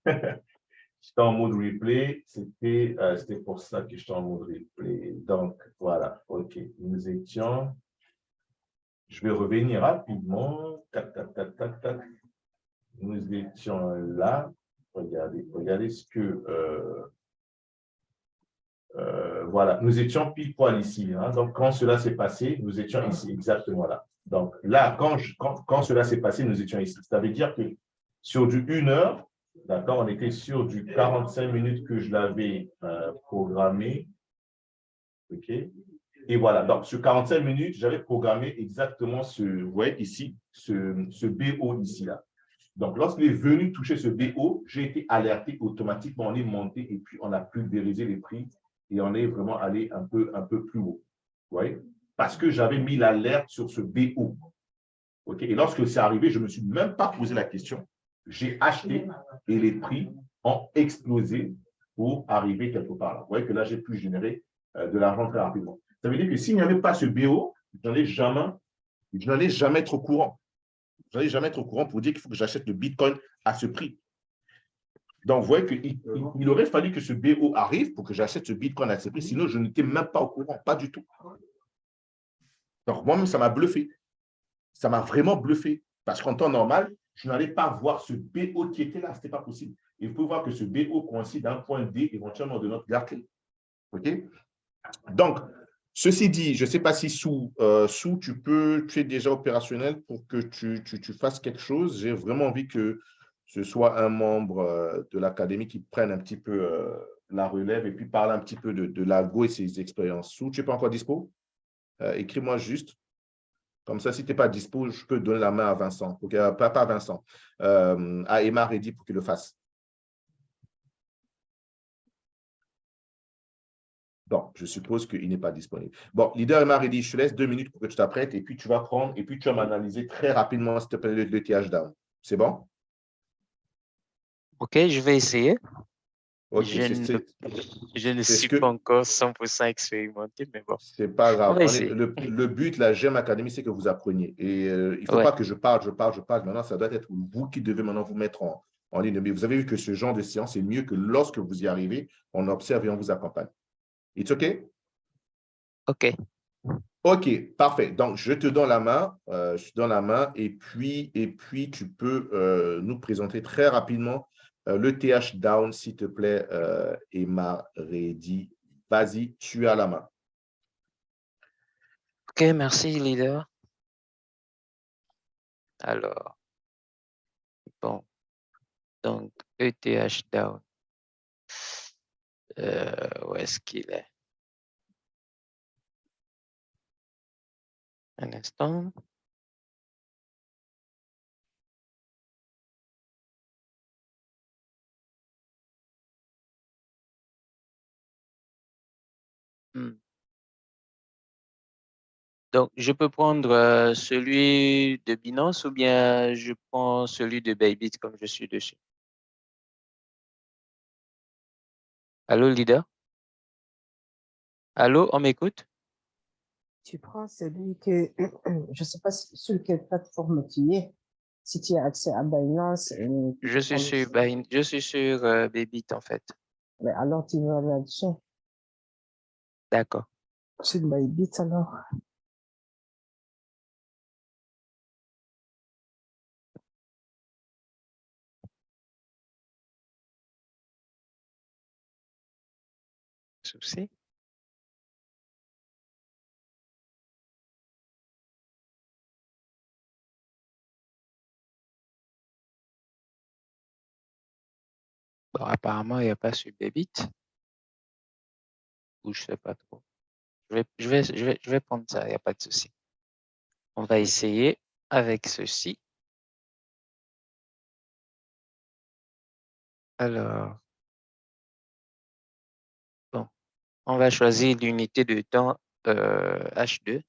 J'étais en mode replay. C'était pour ça que j'étais en mode replay. Donc, voilà. Ok. Nous étions… Je vais revenir rapidement. Tac, tac, tac, tac, tac. Nous étions là. Regardez ce que… voilà, nous étions pile poil ici. Hein. Donc, quand cela s'est passé, nous étions ici, exactement là. Donc, là, quand cela s'est passé, nous étions ici. Ça veut dire que sur du 1 heure, d'accord, on était sur du 45 minutes que je l'avais programmé. OK. Et voilà, donc sur 45 minutes, j'avais programmé exactement vous voyez ici, ce BO ici là. Donc, lorsqu'il est venu toucher ce BO, j'ai été alerté automatiquement, on est monté et puis on a pulvérisé les prix et on est vraiment allé un peu plus haut. Vous voyez? Parce que j'avais mis l'alerte sur ce BO. Okay? Et lorsque c'est arrivé, je ne me suis même pas posé la question. J'ai acheté et les prix ont explosé pour arriver quelque part là. Vous voyez que là, j'ai pu générer de l'argent très rapidement. Ça veut dire que s'il n'y avait pas ce BO, je n'allais jamais être au courant. Je n'allais jamais être au courant pour dire qu'il faut que j'achète le Bitcoin à ce prix. Donc, vous voyez qu'il aurait fallu que ce BO arrive pour que j'achète ce Bitcoin à ce prix, sinon je n'étais même pas au courant, pas du tout. Donc, moi-même, ça m'a bluffé. Ça m'a vraiment bluffé. Parce qu'en temps normal, je n'allais pas voir ce BO qui était là. Ce n'était pas possible. Il faut voir que ce BO coïncide d'un point D éventuellement de notre garde clé. OK? Donc, ceci dit, je ne sais pas si Sou, tu es déjà opérationnel pour que tu fasses quelque chose. J'ai vraiment envie que ce soit un membre de l'académie qui prenne un petit peu la relève et puis parle un petit peu de l'algo et ses expériences. Sou, tu n'es pas encore dispo? Écris-moi juste. Comme ça, si tu n'es pas dispo, je peux donner la main à Vincent. Pas à Vincent, à Emma Reddy pour qu'il le fasse. Bon, je suppose qu'il n'est pas disponible. Bon, leader Emma Reddy, je te laisse 2 minutes pour que tu t'apprêtes et puis tu vas prendre et puis tu vas m'analyser très rapidement, s'il te plaît, le TH down. C'est bon? OK, je vais essayer. OK, Je ne c'est ce suis pas que encore 100% expérimenté, mais bon, c'est pas on grave. va essayer. Le but, la GEM Academy, c'est que vous appreniez. Et il ne faut Ouais, pas que je parle. Maintenant, ça doit être vous qui devez maintenant vous mettre en ligne. Mais vous avez vu que ce genre de séance est mieux que lorsque vous y arrivez, on observe et on vous accompagne. It's OK? OK. OK, parfait. Donc, je te donne la main. Je te donne la main et puis tu peux nous présenter très rapidement le TH down, s'il te plaît, Emma Reddy. Vas-y, tu as la main. OK, merci, leader. Alors, bon, donc ETH down. Où est-ce qu'il est? Un instant. Donc, je peux prendre celui de Binance ou bien je prends celui de Bybit comme je suis dessus. Allô, leader? Allô, on m'écoute? Tu prends celui que, je ne sais pas sur quelle plateforme tu es, si tu as accès à Binance. Je suis sur Bybit en fait. Mais alors, tu vas là-dessus. D'accord. Sur Bybit, alors. Souci. Bon, apparemment, il n'y a pas sur Bybit. Ou je ne sais pas trop. Je vais prendre ça, il n'y a pas de souci. On va essayer avec ceci. Alors, bon, on va choisir l'unité de temps H2.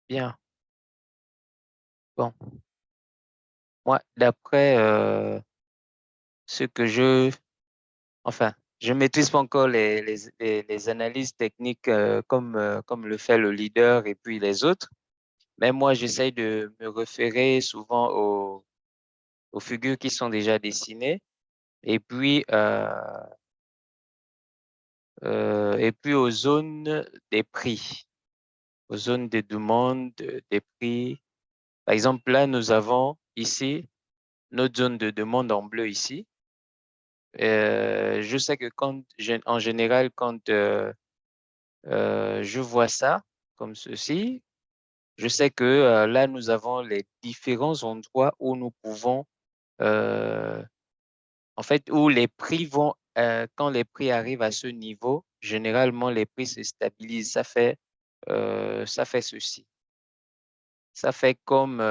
Bien. Bon, moi, d'après ce que enfin, je ne maîtrise pas encore les analyses techniques comme le fait le leader et puis les autres. Mais moi, j'essaye de me référer souvent aux figures qui sont déjà dessinées et puis aux zones des prix, aux zones de demande des prix. Par exemple, là, nous avons ici notre zone de demande en bleu ici. Je sais que en général, quand je vois ça comme ceci, je sais que là, nous avons les différents endroits où nous pouvons, en fait, où les prix vont, quand les prix arrivent à ce niveau, généralement, les prix se stabilisent. Ça fait ceci. Ça fait comme,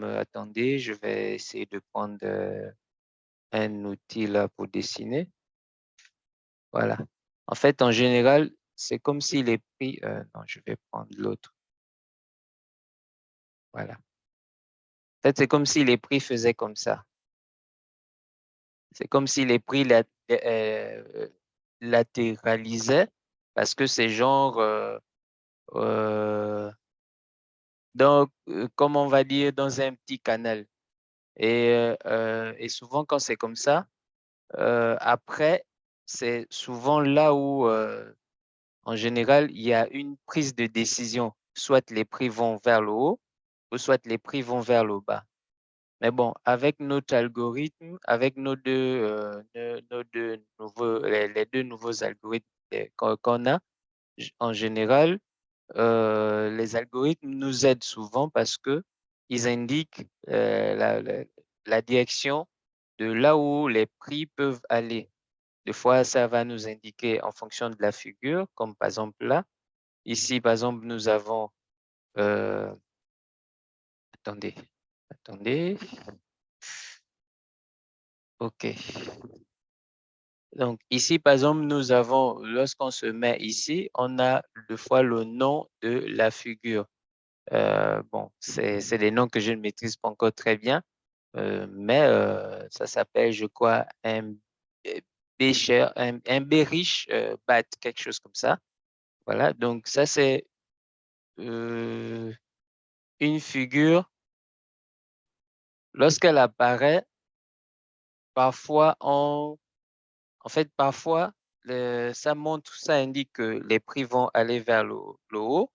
attendez, je vais essayer de prendre un outil là pour dessiner. Voilà. En fait, en général, c'est comme si les prix, non, je vais prendre l'autre. Voilà. En fait, c'est comme si les prix faisaient comme ça. C'est comme si les prix latéralisaient parce que c'est genre, donc, comme on va dire, dans un petit canal. Et souvent, quand c'est comme ça, après, c'est souvent là où, en général, il y a une prise de décision. Soit les prix vont vers le haut, ou soit les prix vont vers le bas. Mais bon, avec notre algorithme, avec nos deux nouveaux, les deux nouveaux algorithmes qu'on a, en général, les algorithmes nous aident souvent parce que ils indiquent la direction de là où les prix peuvent aller. Des fois, ça va nous indiquer en fonction de la figure, comme par exemple là. Ici, par exemple, nous avons, attendez, attendez, OK. Donc ici, par exemple, nous avons, lorsqu'on se met ici, on a deux fois le nom de la figure. Bon, c'est des noms que je ne maîtrise pas encore très bien, mais ça s'appelle, je crois, un Becher, un Berich Bat, quelque chose comme ça. Voilà, donc ça, c'est une figure. Lorsqu'elle apparaît, parfois, en fait, parfois, ça montre, ça indique que les prix vont aller vers le haut.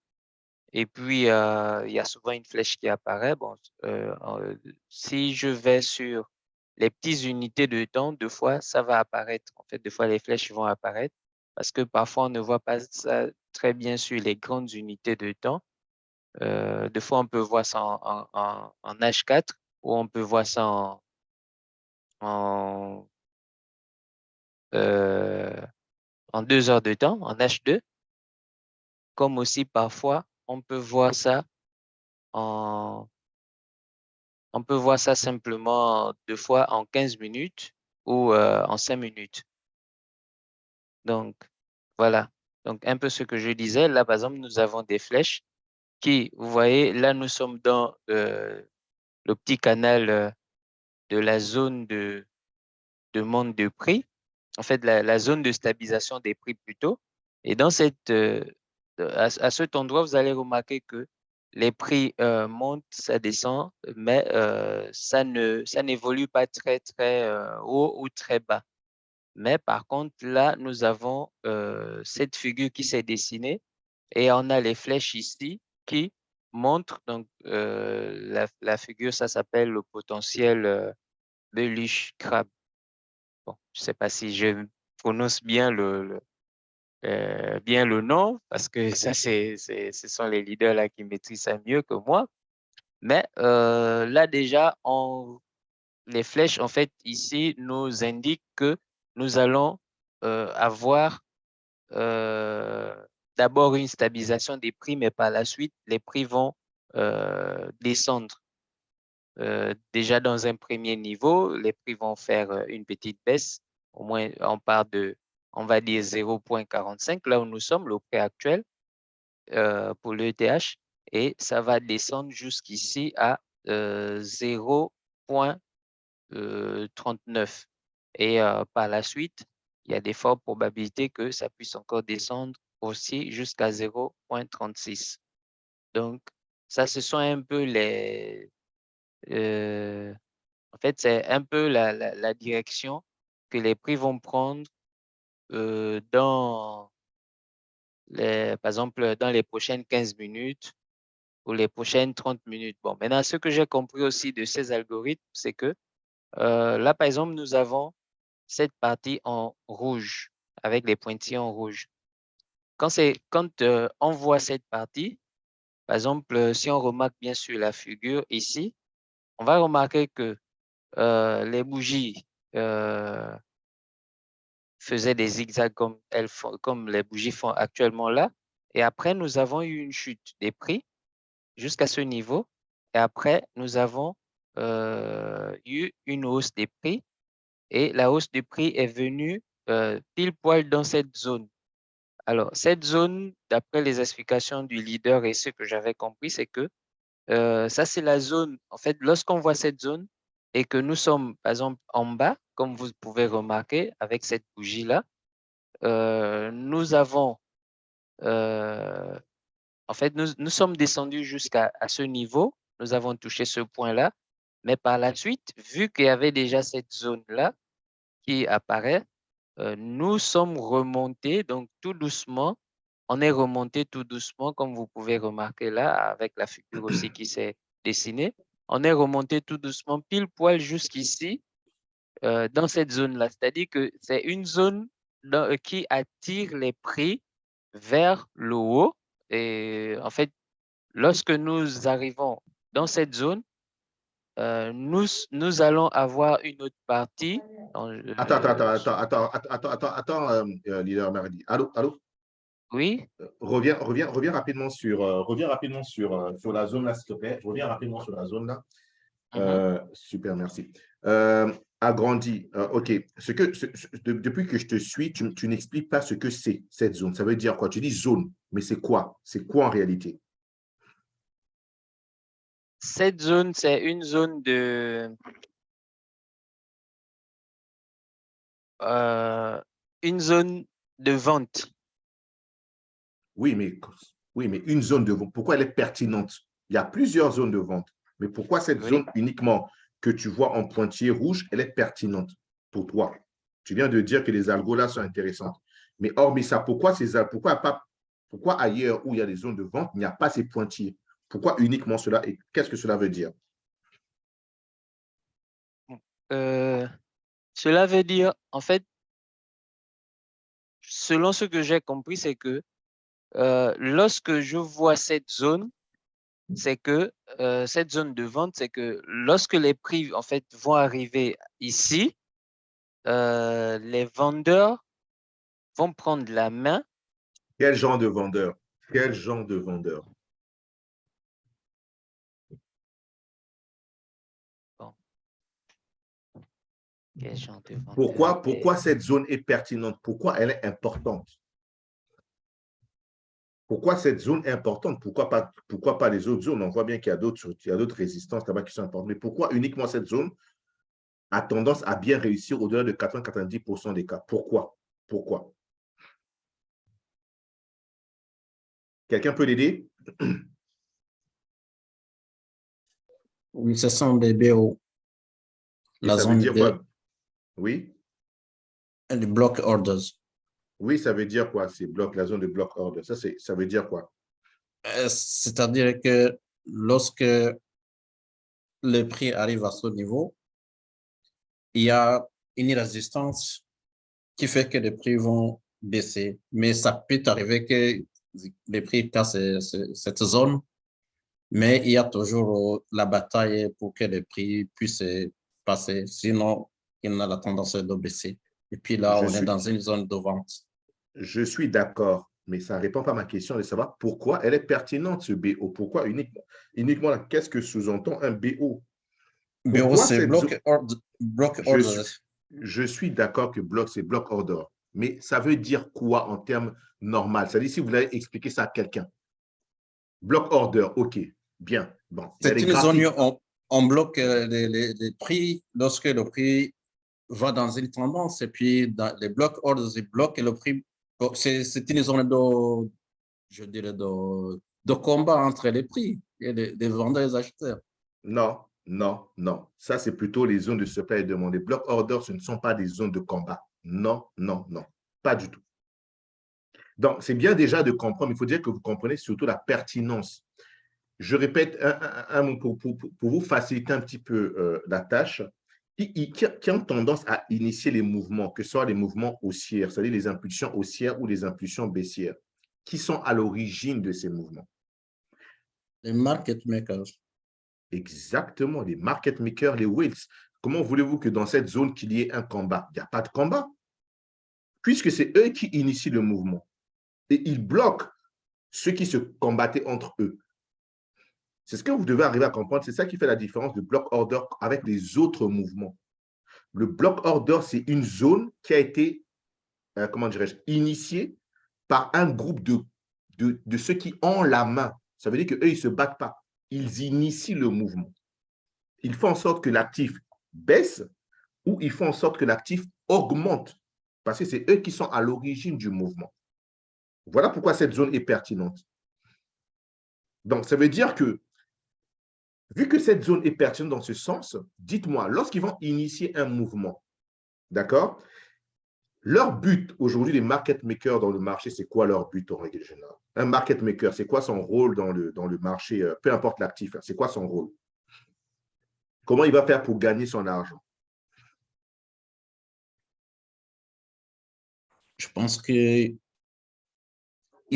Et puis, il y a souvent une flèche qui apparaît. Bon, si je vais sur les petites unités de temps, deux fois, ça va apparaître. En fait, deux fois, les flèches vont apparaître parce que parfois, on ne voit pas ça très bien sur les grandes unités de temps. Deux fois, on peut voir ça en H4 ou on peut voir ça en, euh, en 2 heures de temps, en H2, comme aussi parfois, en, on peut voir ça simplement deux fois en 15 minutes ou en 5 minutes. Donc, voilà. Donc, un peu ce que je disais, là, par exemple, nous avons des flèches qui, vous voyez, là, nous sommes dans le petit canal de la zone de demande de prix, en fait, la zone de stabilisation des prix plutôt. Et dans à cet endroit, vous allez remarquer que les prix montent, ça descend, mais ça n'évolue pas très, très haut ou très bas. Mais par contre, là, nous avons cette figure qui s'est dessinée et on a les flèches ici qui montrent, donc la figure, ça s'appelle le potentiel Belush Crab. Bon, je ne sais pas si je prononce bien bien le nom, parce que ça, ce sont les leaders là qui maîtrisent ça mieux que moi. Mais là, déjà, les flèches, en fait, ici, nous indiquent que nous allons avoir d'abord une stabilisation des prix, mais par la suite, les prix vont descendre. Déjà, dans un premier niveau, les prix vont faire une petite baisse. Au moins, on part de, on va dire 0,45, là où nous sommes, le prix actuel pour l'ETH. Et ça va descendre jusqu'ici à 0,39. Et par la suite, il y a des fortes probabilités que ça puisse encore descendre aussi jusqu'à 0,36. Donc, ça, ce sont un peu en fait, c'est un peu la direction que les prix vont prendre par exemple, dans les prochaines 15 minutes ou les prochaines 30 minutes. Bon, maintenant, ce que j'ai compris aussi de ces algorithmes, c'est que là, par exemple, nous avons cette partie en rouge avec les pointillés en rouge. quand on voit cette partie, par exemple, si on remarque bien sur la figure ici, on va remarquer que les bougies faisaient des zigzags comme les bougies font actuellement là. Et après, nous avons eu une chute des prix jusqu'à ce niveau. Et après, nous avons eu une hausse des prix. Et la hausse des prix est venue pile poil dans cette zone. Alors, cette zone, d'après les explications du leader et ce que j'avais compris, c'est que ça, c'est la zone. En fait, lorsqu'on voit cette zone et que nous sommes, par exemple, en bas, comme vous pouvez remarquer avec cette bougie-là, nous avons, en fait, nous sommes descendus jusqu'à ce niveau. Nous avons touché ce point-là. Mais par la suite, vu qu'il y avait déjà cette zone-là qui apparaît, nous sommes remontés, donc tout doucement. On est remonté tout doucement, comme vous pouvez remarquer là, avec la figure aussi qui s'est dessinée. On est remonté tout doucement, pile poil jusqu'ici, dans cette zone-là. C'est-à-dire que c'est une zone qui attire les prix vers le haut. Et en fait, lorsque nous arrivons dans cette zone, nous allons avoir une autre partie. Attends, leader Mardi. Allô, allô? Oui. Reviens rapidement sur la zone là, s'il te plaît. Reviens rapidement sur la zone là. Super, merci. Agrandi, OK. Depuis que je te suis, tu n'expliques pas ce que c'est, cette zone. Ça veut dire quoi? Tu dis zone, mais c'est quoi? C'est quoi en réalité? Cette zone, c'est une zone de vente. Oui, mais une zone de vente, pourquoi elle est pertinente? Il y a plusieurs zones de vente, mais pourquoi cette zone uniquement que tu vois en pointillé rouge, elle est pertinente pour toi? Tu viens de dire que les algos là sont intéressantes. Mais hormis ça, pourquoi ailleurs où il y a des zones de vente, il n'y a pas ces pointillés? Pourquoi uniquement cela et qu'est-ce que cela veut dire? Cela veut dire, en fait, selon ce que j'ai compris, c'est que lorsque je vois cette zone, c'est que cette zone de vente, c'est que lorsque les prix en fait vont arriver ici, les vendeurs vont prendre la main. Quel genre de vendeur? Quel genre de vendeur? Bon. Quel genre de vendeur? Pourquoi cette zone est pertinente? Pourquoi elle est importante? Pourquoi cette zone est importante? Pourquoi pas les autres zones? On voit bien qu'il y a d'autres résistances là-bas qui sont importantes. Mais pourquoi uniquement cette zone a tendance à bien réussir au-delà de 80-90% des cas? Pourquoi? Pourquoi? Quelqu'un peut l'aider? Oui, ce sont des BO. La zone veut dire quoi? Oui? Les block orders. Oui, ça veut dire quoi? C'est la zone de block order. Ça veut dire quoi? C'est-à-dire que lorsque le prix arrive à ce niveau, il y a une résistance qui fait que les prix vont baisser. Mais ça peut arriver que les prix cassent cette zone, mais il y a toujours la bataille pour que les prix puissent passer. Sinon, il a la tendance de baisser. Et puis là, on est dans une zone de vente. Je suis d'accord, mais ça ne répond pas à ma question de savoir pourquoi elle est pertinente, ce BO. Pourquoi uniquement là, qu'est-ce que sous-entend un BO? BO, c'est block order. Je suis d'accord que bloc, c'est block order. Mais ça veut dire quoi en termes normal? C'est-à-dire, si vous voulez expliquer ça à quelqu'un. Block order, OK, bien. Bon, c'est une zone où on bloque les prix lorsque le prix va dans une tendance. Et puis, dans les block orders, ils bloquent le prix. C'est une zone je dirais, de combat entre les prix et les vendeurs et les acheteurs. Non, non, non. Ça, c'est plutôt les zones de supply et demande. Les block orders, ce ne sont pas des zones de combat. Non, non, non. Pas du tout. Donc, c'est bien déjà de comprendre, mais il faut dire que vous comprenez surtout la pertinence. Je répète un mot pour vous faciliter un petit peu la tâche, qui ont tendance à initier les mouvements, que ce soit les mouvements haussiers, c'est-à-dire les impulsions haussières ou les impulsions baissières. qui sont à l'origine de ces mouvements? Les market makers. Exactement, les market makers, les whales. Comment voulez-vous que dans cette zone, qu'il y ait un combat? Il n'y a pas de combat, puisque c'est eux qui initient le mouvement. Et ils bloquent ceux qui se combattaient entre eux. C'est ce que vous devez arriver à comprendre. C'est ça qui fait la différence de block order avec les autres mouvements. Le block order, c'est une zone qui a été, comment dirais-je, initiée par un groupe de ceux qui ont la main. Ça veut dire qu'eux, ils ne se battent pas. Ils initient le mouvement. Ils font en sorte que l'actif baisse ou ils font en sorte que l'actif augmente parce que c'est eux qui sont à l'origine du mouvement. Voilà pourquoi cette zone est pertinente. Donc, ça veut dire que, vu que cette zone est pertinente dans ce sens, dites-moi, lorsqu'ils vont initier un mouvement, d'accord? Leur but, aujourd'hui, les market makers dans le marché, c'est quoi leur but en règle générale? Un market maker, c'est quoi son rôle dans le marché, peu importe l'actif, c'est quoi son rôle? Comment il va faire pour gagner son argent? Je pense qu'ils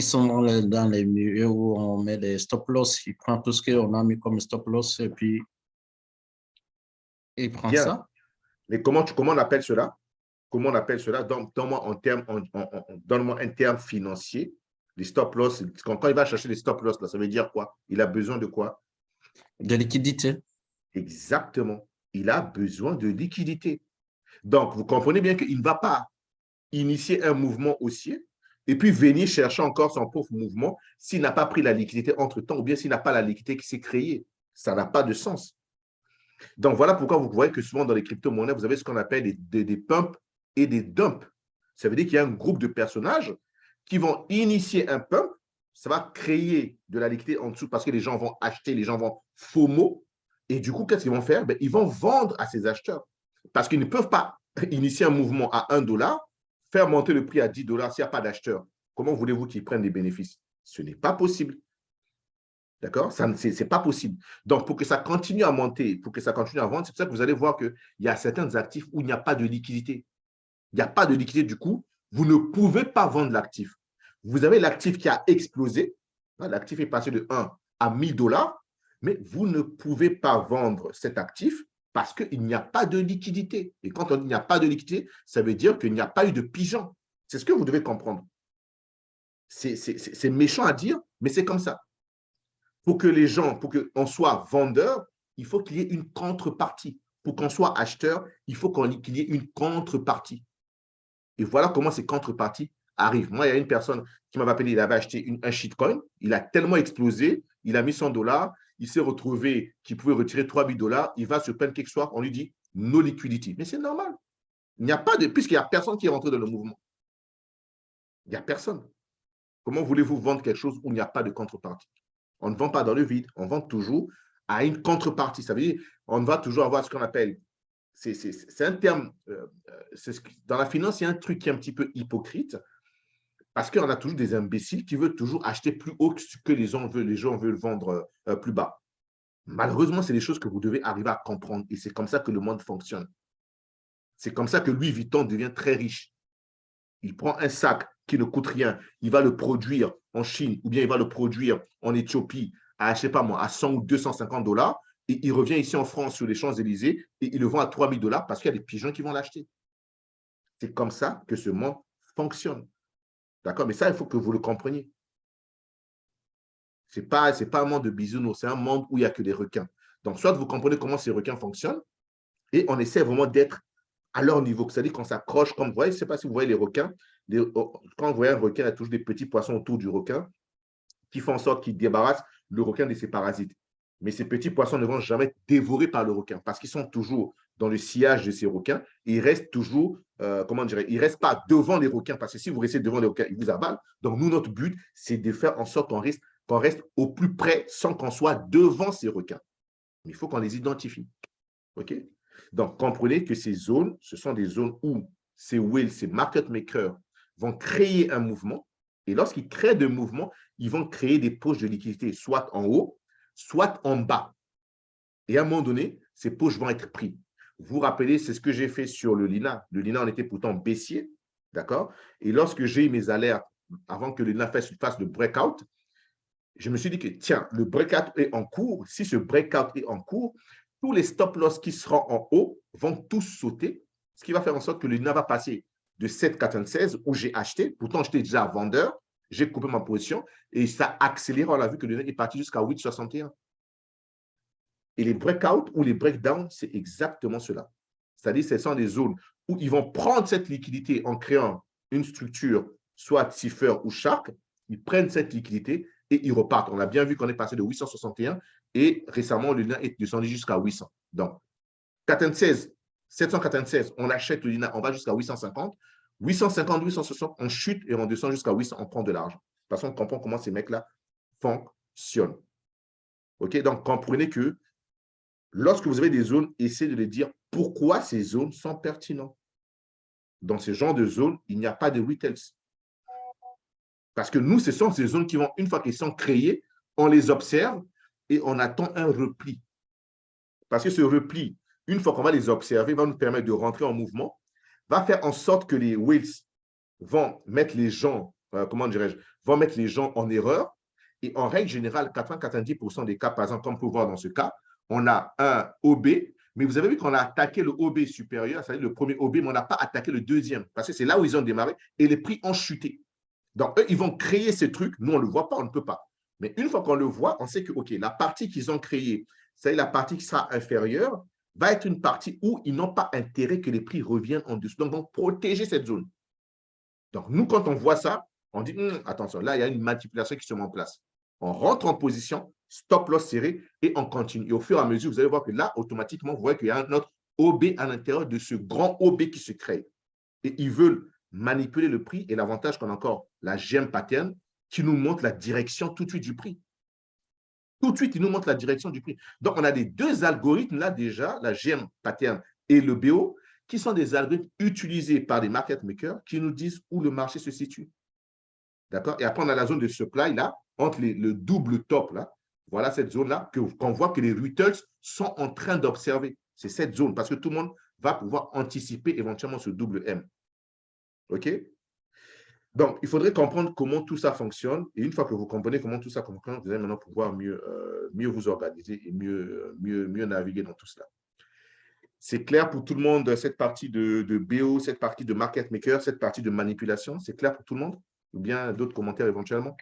sont dans les milieux où on met des stop-loss. Ils prennent tout ce qu'on a mis comme stop-loss et puis ils prennent Bien. ça. Mais comment on appelle cela? Comment on appelle cela? Donne-moi un terme financier. Les stop-loss, quand il va chercher les stop-loss, ça veut dire quoi? Il a besoin de quoi? De liquidité. Exactement. Il a besoin de liquidité. Donc, vous comprenez bien qu'il ne va pas initier un mouvement haussier et puis venir chercher encore son pauvre mouvement s'il n'a pas pris la liquidité entre-temps ou bien s'il n'a pas la liquidité qui s'est créée. Ça n'a pas de sens. Donc, voilà pourquoi vous voyez que souvent dans les crypto-monnaies, vous avez ce qu'on appelle des pumps et des dumps. Ça veut dire qu'il y a un groupe de personnages qui vont initier un pump. Ça va créer de la liquidité en dessous parce que les gens vont acheter, les gens vont FOMO. Et du coup, qu'est-ce qu'ils vont faire? Ils vont vendre à ces acheteurs parce qu'ils ne peuvent pas initier un mouvement à $1, faire monter le prix à $10 s'il n'y a pas d'acheteurs. Comment voulez-vous qu'ils prennent des bénéfices? Ce n'est pas possible. D'accord? Ce n'est pas possible. Donc, pour que ça continue à monter, pour que ça continue à vendre, c'est pour ça que vous allez voir qu'il y a certains actifs où il n'y a pas de liquidité. Il n'y a pas de liquidité, du coup, vous ne pouvez pas vendre l'actif. Vous avez l'actif qui a explosé. L'actif est passé de 1 à $1000, mais vous ne pouvez pas vendre cet actif parce qu'il n'y a pas de liquidité. Et quand on dit qu'il n'y a pas de liquidité, ça veut dire qu'il n'y a pas eu de pigeon. C'est ce que vous devez comprendre. C'est méchant à dire, mais c'est comme ça. Pour que les gens, pour qu'on soit vendeur, il faut qu'il y ait une contrepartie. Pour qu'on soit acheteur, il faut qu'il y ait une contrepartie. Et voilà comment ces contreparties arrivent. Moi, il y a une personne qui m'avait appelé, il avait acheté un shitcoin, il a tellement explosé, il a mis $100, il s'est retrouvé qu'il pouvait retirer 3000 $, il va sur PancakeSwap, on lui dit no liquidity. Mais c'est normal. Il n'y a pas de, puisqu'il n'y a personne qui est rentré dans le mouvement. Il n'y a personne. Comment voulez-vous vendre quelque chose où il n'y a pas de contrepartie? On ne vend pas dans le vide, on vend toujours à une contrepartie. Ça veut dire on va toujours avoir ce qu'on appelle, c'est un terme, dans la finance, il y a un truc qui est un petit peu hypocrite parce qu'on a toujours des imbéciles qui veulent toujours acheter plus haut que les gens veulent vendre plus bas. Malheureusement, c'est des choses que vous devez arriver à comprendre et c'est comme ça que le monde fonctionne. C'est comme ça que Louis Vuitton devient très riche. Il prend un sac qui ne coûte rien, il va le produire en Chine ou bien il va le produire en Éthiopie à, je sais pas moi, à 100 ou 250 $ et il revient ici en France sur les Champs-Élysées et il le vend à 3000 $ parce qu'il y a des pigeons qui vont l'acheter. C'est comme ça que ce monde fonctionne. D'accord? Mais ça, il faut que vous le compreniez. Ce n'est pas un monde de bisounours, c'est un monde où il n'y a que des requins. Donc, soit vous comprenez comment ces requins fonctionnent et on essaie vraiment d'être à leur niveau. C'est-à-dire qu'on s'accroche, comme vous voyez, je ne sais pas si vous voyez les requins. Quand vous voyez un requin, il y a toujours des petits poissons autour du requin qui font en sorte qu'ils débarrassent le requin de ses parasites. Mais ces petits poissons ne vont jamais être dévorés par le requin parce qu'ils sont toujours dans le sillage de ces requins et ils restent toujours, comment dirais, ils ne restent pas devant les requins parce que si vous restez devant les requins, ils vous avalent. Donc, nous, notre but, c'est de faire en sorte qu'on reste au plus près sans qu'on soit devant ces requins. Mais il faut qu'on les identifie. OK? Donc, comprenez que ces zones, ce sont des zones où ces whales, ces market makers vont créer un mouvement. Et lorsqu'ils créent des mouvements, ils vont créer des poches de liquidité, soit en haut, soit en bas. Et à un moment donné, ces poches vont être prises. Vous vous rappelez, c'est ce que j'ai fait sur le Lina. Le Lina, on était pourtant baissier, d'accord? Et lorsque j'ai eu mes alertes avant que le Luna fasse le breakout, je me suis dit que, tiens, le breakout est en cours. Si ce breakout est en cours, tous les stop loss qui seront en haut vont tous sauter, ce qui va faire en sorte que le Luna va passer de 7,96 où j'ai acheté. Pourtant, j'étais déjà vendeur. J'ai coupé ma position et ça accélère. On a vu que le Luna est parti jusqu'à 8,61. Et les breakouts ou les breakdowns, c'est exactement cela. C'est-à-dire ce sont des zones où ils vont prendre cette liquidité en créant une structure, soit cipher ou shark. Ils prennent cette liquidité et ils repartent. On a bien vu qu'on est passé de 861 et récemment, le Luna est descendu jusqu'à 800. Donc, 96, 796, on achète le Luna, on va jusqu'à 850. 850, 860, on chute et on descend jusqu'à 800, on prend de l'argent. Parce qu'on comprend comment ces mecs-là fonctionnent. OK? Donc, comprenez que lorsque vous avez des zones, essayez de les dire pourquoi ces zones sont pertinentes. Dans ce genre de zones, il n'y a pas de retails. Parce que nous, ce sont ces zones qui vont, une fois qu'elles sont créées, on les observe et on attend un repli. Parce que ce repli, une fois qu'on va les observer, va nous permettre de rentrer en mouvement, va faire en sorte que les whales vont mettre les gens, comment dirais-je, vont mettre les gens en erreur. Et en règle générale, 80-90% des cas, par exemple, comme on peut voir dans ce cas, on a un OB, mais vous avez vu qu'on a attaqué le OB supérieur, c'est-à-dire le premier OB, mais on n'a pas attaqué le deuxième, parce que c'est là où ils ont démarré et les prix ont chuté. Donc, eux, ils vont créer ces trucs. Nous, on ne le voit pas, on ne peut pas. Mais une fois qu'on le voit, on sait que, OK, la partie qu'ils ont créée, c'est-à-dire la partie qui sera inférieure, va être une partie où ils n'ont pas intérêt que les prix reviennent en dessous. Donc, ils vont protéger cette zone. Donc, nous, quand on voit ça, on dit, attention, là, il y a une manipulation qui se met en place. On rentre en position, stop loss serré et on continue. Et au fur et à mesure, vous allez voir que là, automatiquement, vous voyez qu'il y a un autre OB à l'intérieur de ce grand OB qui se crée. Et ils veulent manipuler le prix. Et l'avantage qu'on a encore la GM pattern qui nous montre la direction tout de suite du prix. Tout de suite, il nous montre la direction du prix. Donc, on a les deux algorithmes là déjà, la GM pattern et le BO, qui sont des algorithmes utilisés par des market makers qui nous disent où le marché se situe. D'accord? Et après, on a la zone de supply là, entre le double top là. Voilà cette zone-là qu'on voit que les retails sont en train d'observer. C'est cette zone parce que tout le monde va pouvoir anticiper éventuellement ce double M. OK? Donc, il faudrait comprendre comment tout ça fonctionne. Et une fois que vous comprenez comment tout ça fonctionne, vous allez maintenant pouvoir mieux vous organiser et mieux naviguer dans tout cela. C'est clair pour tout le monde, cette partie de BO, cette partie de market maker, cette partie de manipulation, c'est clair pour tout le monde? Ou bien d'autres commentaires éventuellement?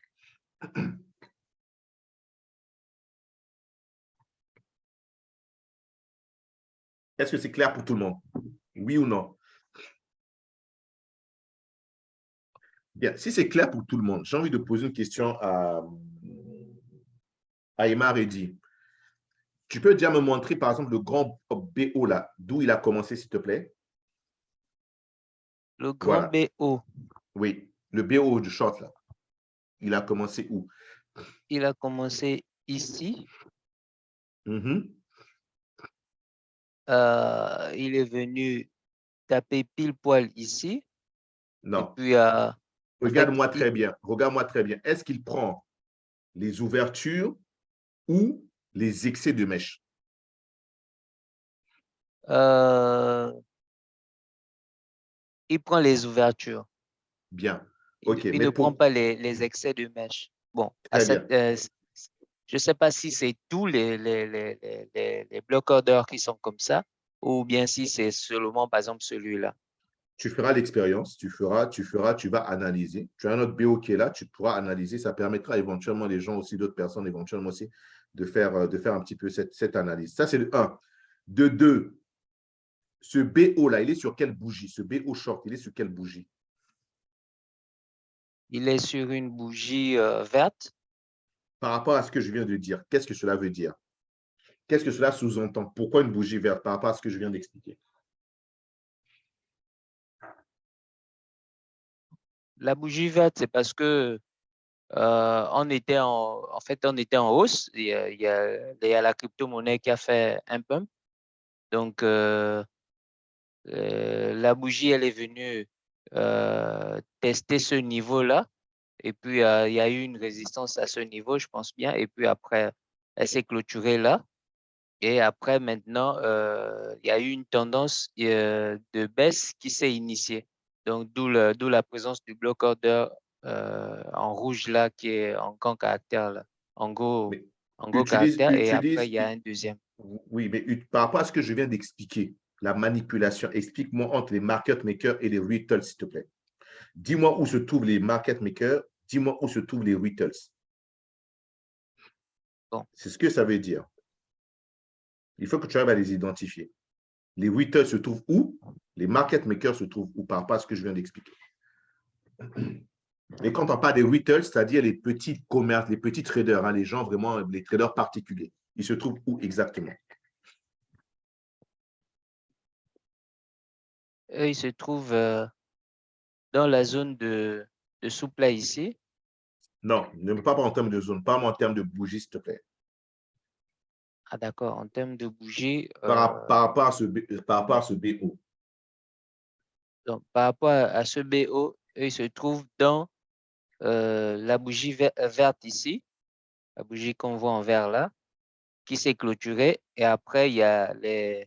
Est-ce que c'est clair pour tout le monde? Oui ou non? Bien, si c'est clair pour tout le monde, j'ai envie de poser une question à Emma Reddy. Tu peux déjà me montrer, par exemple, le grand BO là, d'où il a commencé, s'il te plaît? Le grand Voilà. BO, Oui, le BO du short là. Il a commencé où? il a commencé ici. Mhm. Il est venu taper pile poil ici. Et Non. puis, Regarde-moi très bien. Regarde-moi très bien. Est-ce qu'il prend les ouvertures ou les excès de mèche? il prend les ouvertures. Bien. Il, OK. il Mais ne prend pour… pas les excès de mèche. Bon, Très bien. je ne sais pas si c'est tous les block orders qui sont comme ça ou bien si c'est seulement, par exemple, celui-là. Tu feras l'expérience, tu vas analyser. Tu as un autre BO qui est là, tu pourras analyser. Ça permettra éventuellement les gens aussi, d'autres personnes éventuellement aussi, de faire un petit peu cette analyse. Ça, c'est le 1. De 2, ce BO-là, il est sur quelle bougie? Ce BO short, il est sur quelle bougie? Il est sur une bougie verte. Par rapport à ce que je viens de dire, qu'est-ce que cela veut dire? Qu'est-ce que cela sous-entend? Pourquoi une bougie verte par rapport à ce que je viens d'expliquer? La bougie verte, c'est parce que on était en hausse. Il y a la crypto-monnaie qui a fait un pump. Donc, la bougie, elle est venue tester ce niveau-là. Et puis, il y a eu une résistance à ce niveau, je pense bien. Et puis après, elle s'est clôturée là. Et après, maintenant, il y a eu une tendance de baisse qui s'est initiée. Donc, d'où la présence du block order en rouge là, qui est en grand caractère, là, en gros Mais caractère, et après, utilise, il y a un deuxième. oui, mais par rapport à ce que je viens d'expliquer, la manipulation, explique-moi entre les market makers et les retail, s'il te plaît. Dis-moi où se trouvent les market makers, dis-moi où se trouvent les retails. Bon. C'est ce que ça veut dire. Il faut que tu arrives à les identifier. Les retails se trouvent où? Les market makers se trouvent où par rapport à ce que je viens d'expliquer. Et quand on parle des retail, c'est-à-dire les petits commerces, les petits traders, hein, les gens vraiment, les traders particuliers, ils se trouvent où exactement? Eux, ils se trouvent dans la zone de supply ici. Non, ne me parle pas en termes de zone, parle-moi en termes de bougie, s'il te plaît. Ah, d'accord. En termes de bougie, Par rapport à ce BO. donc, par rapport à ce BO, eux, ils se trouvent dans la bougie verte ici, la bougie qu'on voit en vert là, qui s'est clôturée. Et après, il y a les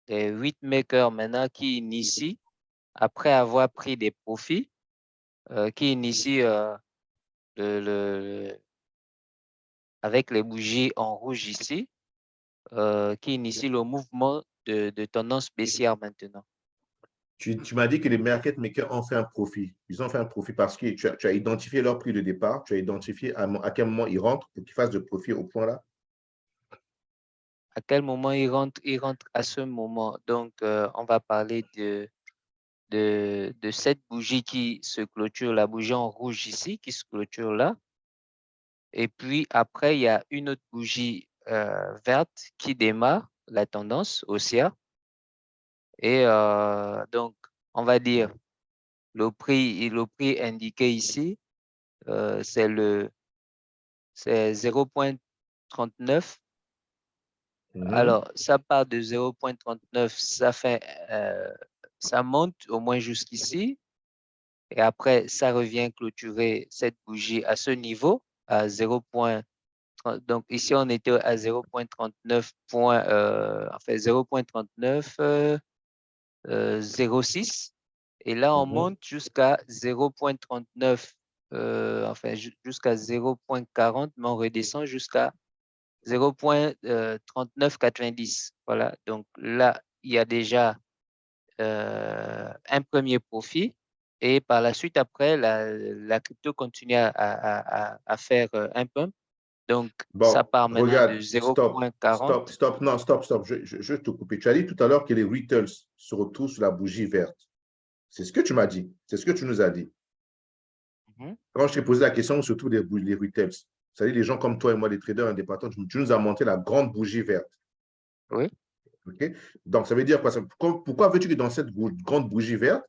8 makers maintenant qui initient, après avoir pris des profits, qui initient avec les bougies en rouge ici, qui initient le mouvement de tendance baissière maintenant. Tu m'as dit que les market makers ont fait un profit. Ils ont fait un profit parce que tu as identifié leur prix de départ, tu as identifié à quel moment ils rentrent pour qu'ils fassent de profit au point là. À quel moment ils rentrent? Ils rentrent à ce moment. Donc, on va parler de cette bougie qui se clôture, la bougie en rouge ici, qui se clôture là. Et puis, après, il y a une autre bougie verte qui démarre la tendance haussière. Et donc, on va dire, le prix indiqué ici, c'est 0,39. Alors, ça part de 0,39, ça monte au moins jusqu'ici. Et après, ça revient clôturer cette bougie à ce niveau, à 0,30. Donc, ici, on était à 0,39, enfin 0,3906. Et là, on monte jusqu'à 0,39, enfin jusqu'à 0,40, mais on redescend jusqu'à 0,3990. Voilà, donc là, il y a déjà un premier profit. Et par la suite, après, la crypto continue à faire un pump. Donc, ça Bon, part maintenant de regarde, stop, 0,40. stop, stop, non, stop, stop, je te coupe. Tu as dit tout à l'heure que les retails se retrouvent sur la bougie verte. C'est ce que tu m'as dit, c'est ce que tu nous as dit. Quand je t'ai posé la question, où se trouvent les retails, c'est-à-dire les gens comme toi et moi, les traders indépendants, tu nous as montré la grande bougie verte. Oui. Okay? Donc, ça veut dire quoi? Pourquoi veux-tu que dans cette grande bougie verte,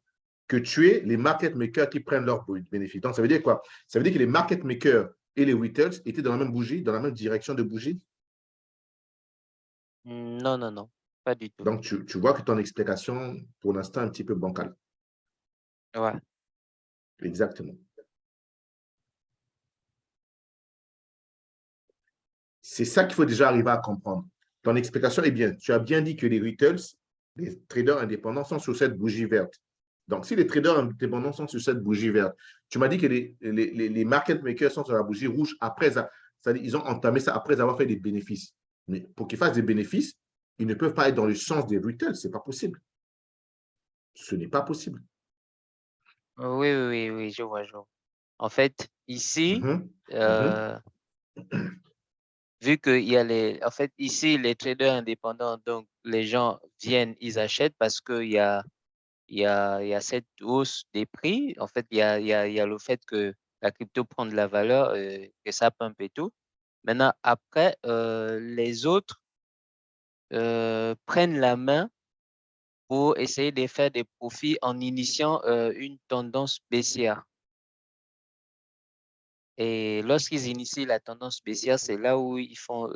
que tu aies les market makers qui prennent leurs bénéfices? Donc, ça veut dire quoi? Ça veut dire que les market makers et les retails étaient dans la même bougie, dans la même direction de bougie? Non, non, non, pas du tout. Donc, tu vois que ton explication, pour l'instant, est un petit peu bancale. Ouais. Exactement. C'est ça qu'il faut déjà arriver à comprendre. Ton explication est bien. Tu as bien dit que les retails, les traders indépendants sont sur cette bougie verte. Donc, si les traders indépendants sont sur cette bougie verte, tu m'as dit que les market makers sont sur la bougie rouge après, c'est-à-dire ils ont entamé ça après avoir fait des bénéfices. Mais pour qu'ils fassent des bénéfices, ils ne peuvent pas être dans le sens des retails. Ce n'est pas possible. Ce n'est pas possible. Oui, oui, oui, oui, je vois, je vois. En fait, ici, vu qu'il y a en fait, ici, les traders indépendants, donc les gens viennent, ils achètent parce qu'il y a, cette hausse des prix. En fait, il y a le fait que la crypto prend de la valeur, que ça pump et tout. Maintenant, après, les autres prennent la main pour essayer de faire des profits en initiant une tendance baissière. Et lorsqu'ils initient la tendance baissière, c'est là où ils font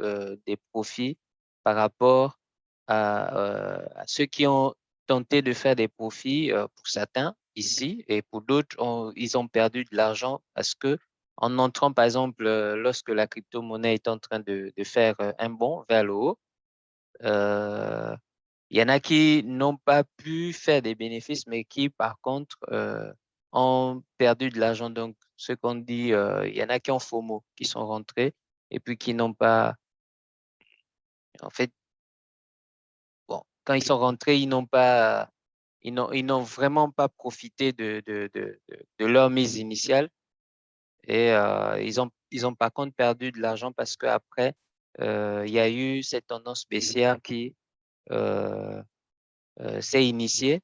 des profits par rapport à ceux qui ont tenté de faire des profits pour certains ici, et pour d'autres, ils ont perdu de l'argent parce que en entrant, par exemple, lorsque la crypto-monnaie est en train de faire un bond vers le haut, il y en a qui n'ont pas pu faire des bénéfices, mais qui, par contre, ont perdu de l'argent. Donc, ce qu'on dit, il y en a qui ont FOMO, qui sont rentrés et puis qui n'ont pas… En fait, bon, quand ils sont rentrés, ils n'ont vraiment pas profité de leur mise initiale et ils ont par contre perdu de l'argent parce qu'après, il y a eu cette tendance baissière qui s'est initiée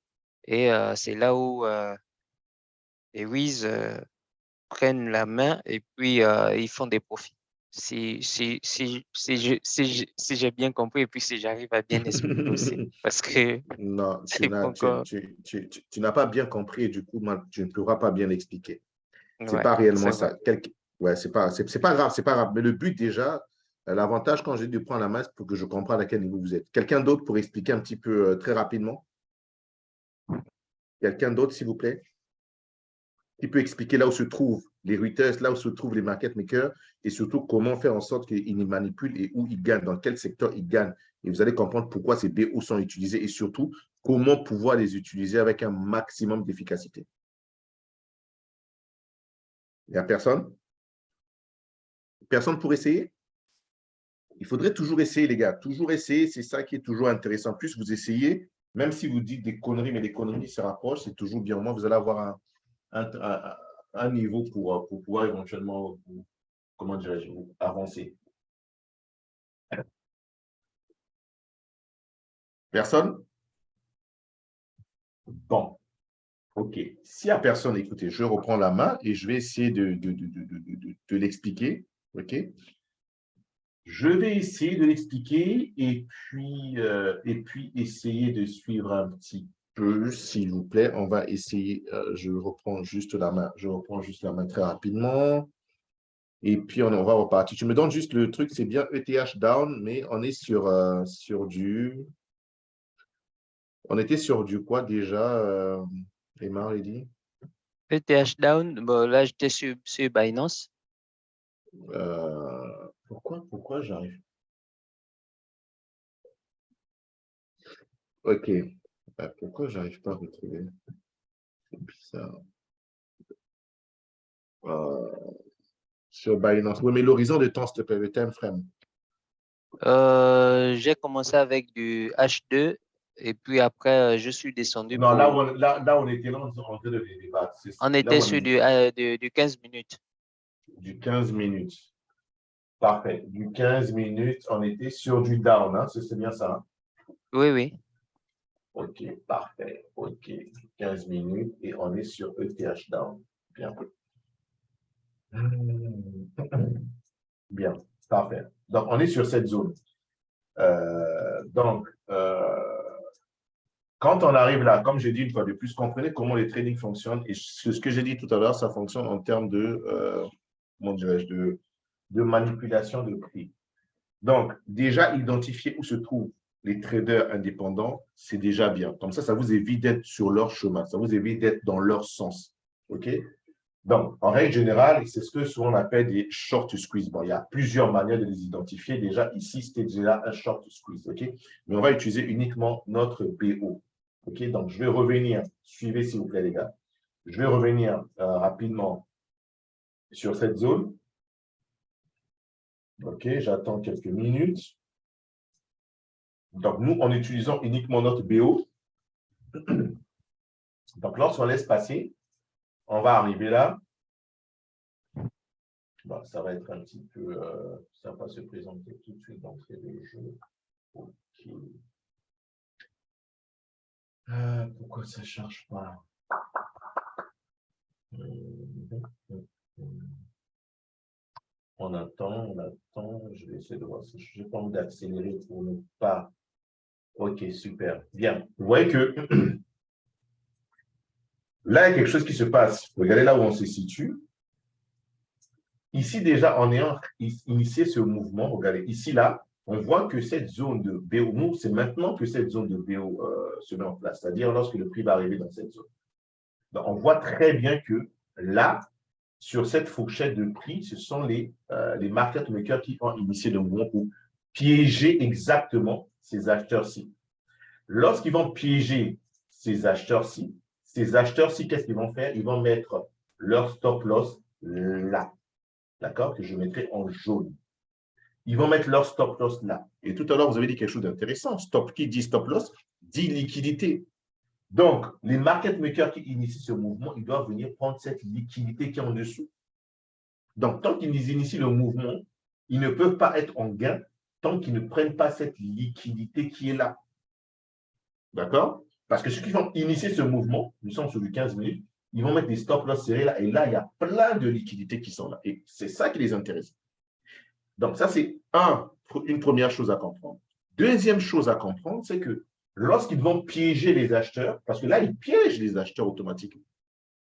et c'est là où les Wiz prennent la main et puis ils font des profits. Si j'ai bien compris et puis si j'arrive à bien expliquer aussi. Parce que Non, c'est pas encore… tu n'as pas bien compris et du coup, tu ne pourras pas bien expliquer. C'est Ouais, pas réellement c'est vrai. ça. Ouais, c'est pas grave, c'est pas grave. Mais le but déjà, l'avantage quand j'ai dû prendre la main, c'est pour que je comprenne à quel niveau vous êtes. Quelqu'un d'autre pour expliquer un petit peu très rapidement? Quelqu'un d'autre, s'il vous plaît? Qui peut expliquer là où se trouvent les Reuters, là où se trouvent les market makers et surtout comment faire en sorte qu'ils manipulent et où ils gagnent, dans quel secteur ils gagnent. Et vous allez comprendre pourquoi ces BO sont utilisés et surtout comment pouvoir les utiliser avec un maximum d'efficacité. Il n'y a personne? Personne pour essayer? Il faudrait toujours essayer, les gars. Toujours essayer, c'est ça qui est toujours intéressant. Plus vous essayez, même si vous dites des conneries, mais les conneries se rapprochent, c'est toujours bien. Au moins, vous allez avoir un niveau pour pouvoir éventuellement, comment dirais-je, avancer. Personne? Bon, OK. S'il n'y a personne, écoutez, je reprends la main et je vais essayer de l'expliquer. OK? Je vais essayer de l'expliquer et puis essayer de suivre un petit peu, s'il vous plaît. On va essayer, je reprends juste la main très rapidement. Et puis, on va repartir. Tu me donnes juste le truc, c'est bien ETH down, mais on est sur du… On était sur du quoi déjà, Emma, dit ETH down, bon, là j'étais sur Binance. Pourquoi j'arrive? OK. Pourquoi j'arrive pas à retrouver? C'est bizarre. Sur Binance. Oui, mais l'horizon de temps, s'il te plaît, le time frame. J'ai commencé avec du H2 et puis après, je suis descendu Non, pour… là, on était là, on train de débattre. On Là était où sur du 15 minutes. Du 15 minutes. Parfait. Du 15 minutes, on était sur du down, hein? C'est bien ça. Hein? Oui, oui. OK, parfait. OK. 15 minutes et on est sur ETH down. Bien. Bien, parfait. Donc, on est sur cette zone. Quand on arrive là, comme j'ai dit une fois de plus, comprenez comment les trading fonctionnent. Et ce que j'ai dit tout à l'heure, ça fonctionne en termes comment dirais-je, de manipulation de prix. Donc, déjà, identifier où se trouvent les traders indépendants, c'est déjà bien. Comme ça vous évite d'être sur leur chemin. Ça vous évite d'être dans leur sens. OK? Donc, en règle générale, c'est ce que souvent on appelle des short squeeze. Bon, il y a plusieurs manières de les identifier. Déjà, ici, c'était déjà un short squeeze. OK? Mais on va utiliser uniquement notre BO. OK? Donc, je vais revenir. Suivez, s'il vous plaît, les gars. Je vais revenir rapidement sur cette zone. OK? J'attends quelques minutes. Donc, nous, en utilisant uniquement notre BO, donc lorsqu'on laisse passer, on va arriver là. Bon, ça va être un petit peu, ça va se présenter tout de suite d'entrée de jeu. OK. Pourquoi ça ne charge pas? On attend, je vais essayer de voir si je n'ai pas envie d'accélérer pour ne pas. OK, super. Bien. Vous voyez que là, il y a quelque chose qui se passe. Regardez là où on se situe. Ici, déjà, en ayant initié ce mouvement, regardez, ici, là, on voit que cette zone de BO, c'est maintenant que cette zone de BO se met en place, c'est-à-dire lorsque le prix va arriver dans cette zone. Donc, on voit très bien que là, sur cette fourchette de prix, ce sont les market makers qui ont initié le mouvement pour piéger exactement ces acheteurs-ci. Lorsqu'ils vont piéger ces acheteurs-ci, ces acheteurs-ci, qu'est-ce qu'ils vont faire? Ils vont mettre leur stop loss là, d'accord? Que je mettrai en jaune. Ils vont mettre leur stop loss là. Et tout à l'heure, vous avez dit quelque chose d'intéressant. Qui dit stop loss, dit liquidité. Donc, les market makers qui initient ce mouvement, ils doivent venir prendre cette liquidité qui est en dessous. Donc, tant qu'ils initient le mouvement, ils ne peuvent pas être en gain tant qu'ils ne prennent pas cette liquidité qui est là. D'accord? Parce que ceux qui vont initier ce mouvement, nous sommes sur du 15 minutes, ils vont mettre des stop loss serrés là, et là, il y a plein de liquidités qui sont là. Et c'est ça qui les intéresse. Donc, ça, c'est une première chose à comprendre. Deuxième chose à comprendre, c'est que lorsqu'ils vont piéger les acheteurs, parce que là, ils piègent les acheteurs automatiquement,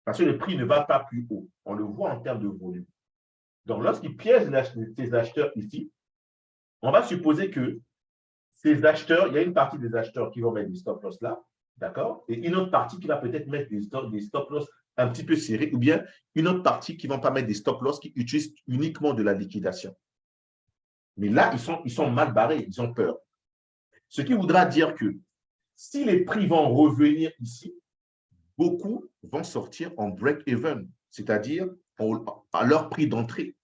parce que le prix ne va pas plus haut. On le voit en termes de volume. Donc, lorsqu'ils piègent ces acheteurs ici, on va supposer que ces acheteurs, il y a une partie des acheteurs qui vont mettre des stop loss là, d'accord? Et une autre partie qui va peut-être mettre des stop loss un petit peu serrés, ou bien une autre partie qui ne vont pas mettre des stop loss qui utilisent uniquement de la liquidation. Mais là, ils sont mal barrés, ils ont peur. Ce qui voudra dire que si les prix vont revenir ici, beaucoup vont sortir en break-even, c'est-à-dire à leur prix d'entrée.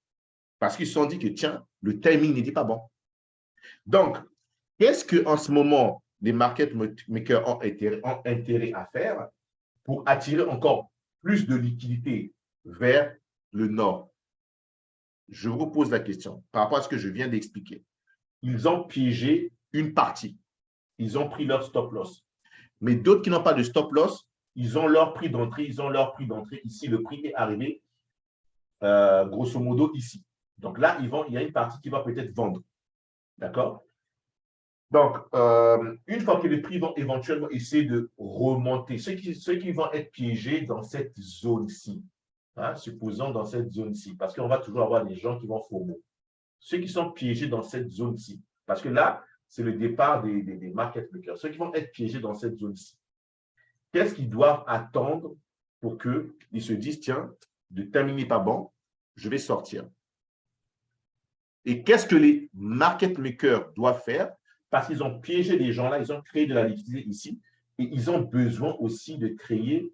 Parce qu'ils se sont dit que, tiens, le timing n'était pas bon. Donc, qu'est-ce qu'en ce moment, les market makers ont intérêt à faire pour attirer encore plus de liquidités vers le nord? Je vous pose la question par rapport à ce que je viens d'expliquer. Ils ont piégé une partie. Ils ont pris leur stop loss. Mais d'autres qui n'ont pas de stop loss, ils ont leur prix d'entrée. Ils ont leur prix d'entrée. Ici, le prix est arrivé, grosso modo, ici. Donc là, il y a une partie qui va peut-être vendre. D'accord? Donc, une fois que les prix vont éventuellement essayer de remonter, ceux qui vont être piégés dans cette zone-ci, hein, supposons dans cette zone-ci, parce qu'on va toujours avoir des gens qui vont FOMO. Ceux qui sont piégés dans cette zone-ci, parce que là, c'est le départ des market makers. Ceux qui vont être piégés dans cette zone-ci, qu'est-ce qu'ils doivent attendre pour qu'ils se disent, tiens, le timing n'est pas bon, je vais sortir. Et qu'est-ce que les market makers doivent faire? Parce qu'ils ont piégé les gens là, ils ont créé de la liquidité ici, et ils ont besoin aussi de créer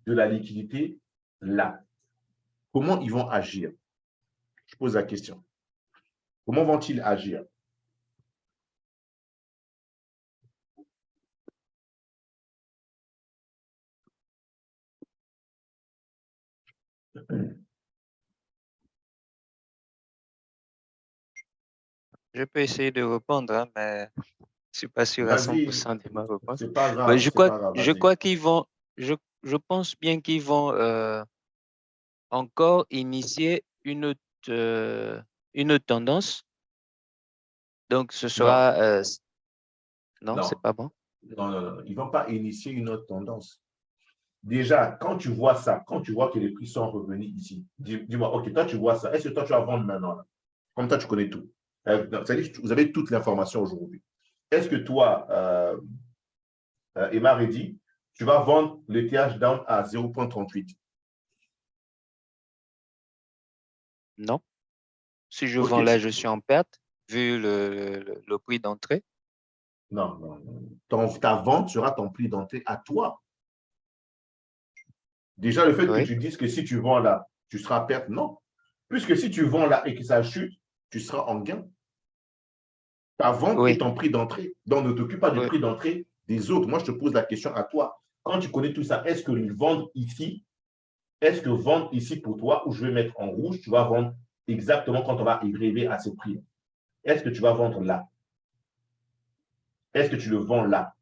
de la liquidité là. Comment ils vont agir? Je pose la question. Comment vont-ils agir? Je peux essayer de répondre, hein, mais je ne suis pas sûr à Vas-y, 100% de ma réponse. c'est pas Mais grave, c'est pas grave, je vas-y. crois qu'ils vont, je pense bien qu'ils vont encore initier une autre tendance. Donc, ce Non, sera... non, c'est non, pas bon. non. Ils ne vont pas initier une autre tendance. Déjà, quand tu vois ça, quand tu vois que les prix sont revenus ici, dis-moi, OK, toi, tu vois ça. Est-ce que toi, tu vas vendre maintenant là? Comme toi, tu connais tout. C'est-à-dire que vous avez toute l'information aujourd'hui. Est-ce que toi, Emma Reddy, tu vas vendre le TH down à 0,38? Non. Si je OK. vends là, je suis en perte, vu le prix d'entrée. Non. Ta vente sera ton prix d'entrée à toi. Déjà, le fait que Oui, tu dises que si tu vends là, tu seras à perte, non. Puisque si tu vends là et que ça chute, tu seras en gain. Ta vente est oui, ton prix d'entrée. Donc, ne t'occupe pas du oui. prix d'entrée des autres. Moi, je te pose la question à toi. Quand tu connais tout ça, est-ce que vendre ici, est-ce que vendre ici pour toi, où je vais mettre en rouge, tu vas vendre exactement quand on va arriver à ce prix? Est-ce que tu vas vendre là? Est-ce que tu le vends là,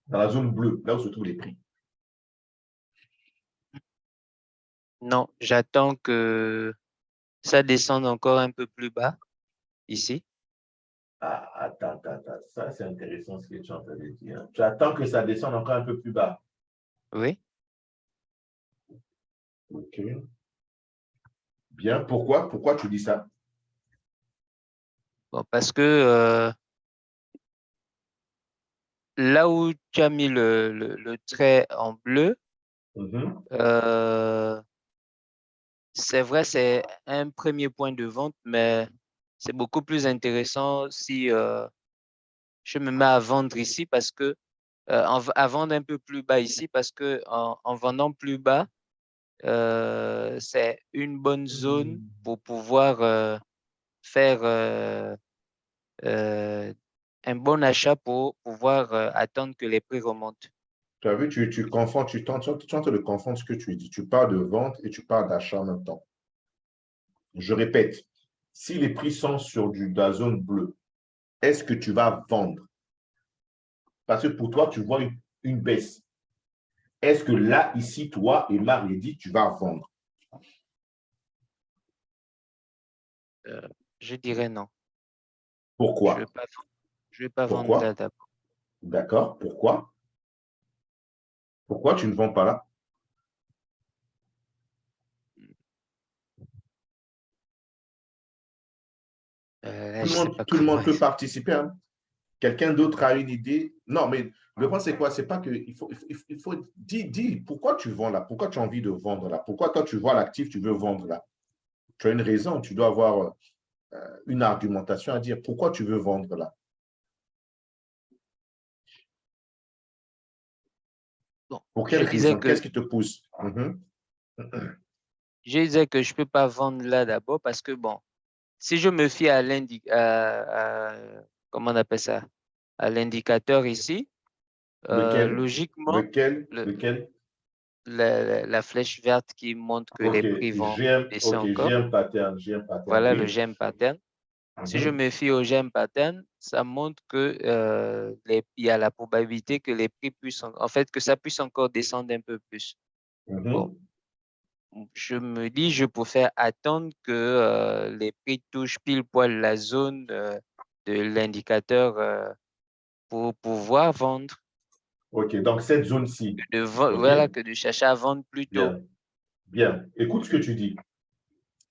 dans la zone bleue, là où se trouvent les prix? Non, j'attends que ça descende encore un peu plus bas, ici. Ah, attends. Ça, c'est intéressant ce que tu es en train de dire. Tu attends que ça descende encore un peu plus bas. Oui. OK. Bien. Pourquoi tu dis ça? Bon, parce que là où tu as mis le trait en bleu, Mhm. c'est vrai, c'est un premier point de vente, mais c'est beaucoup plus intéressant si je me mets à vendre ici parce que à vendre un peu plus bas ici parce que en vendant plus bas, c'est une bonne zone pour pouvoir faire un bon achat pour pouvoir attendre que les prix remontent. Tu as vu, tu confonds, tu tentes de confondre ce que tu dis. Tu parles de vente et tu parles d'achat en même temps. Je répète, si les prix sont sur de la zone bleue, est-ce que tu vas vendre? Parce que pour toi, tu vois une baisse. Est-ce que là, ici, toi et Marie-Edith, tu vas vendre? Je dirais non. Pourquoi? Je vais pas vendre Pourquoi? là d'abord. D'accord. Pourquoi? Pourquoi tu ne vends pas là? Là, je sais pas Tout le comment. monde peut participer, hein. Quelqu'un d'autre a une idée? Non, mais le point, c'est quoi? C'est pas que il faut dis, pourquoi tu vends là? Pourquoi tu as envie de vendre là? Pourquoi toi, tu vois l'actif, tu veux vendre là? Tu as une raison, tu dois avoir une argumentation à dire. Pourquoi tu veux vendre là? Bon, Pour quelle je disais raison? Qu'est-ce que qui te pousse? je peux pas vendre là d'abord parce que bon, si je me fie comment on appelle ça, à l'indicateur ici, Lequel? logiquement, Lequel? le, Lequel? la flèche verte qui montre que les OK, prix vont baisser j'ai encore, un pattern, voilà le oui. GEM pattern. Si je Mhm. me fie au GEM pattern, ça montre que il y a la probabilité que les prix puissent, en fait, que ça puisse encore descendre un peu plus. Bon, Mhm. je me dis, je préfère attendre que les prix touchent pile poil la zone de l'indicateur pour pouvoir vendre. OK, donc cette zone-ci, OK? Voilà, que de chercher à vendre plus tôt. Bien, bien. Écoute ce que tu dis.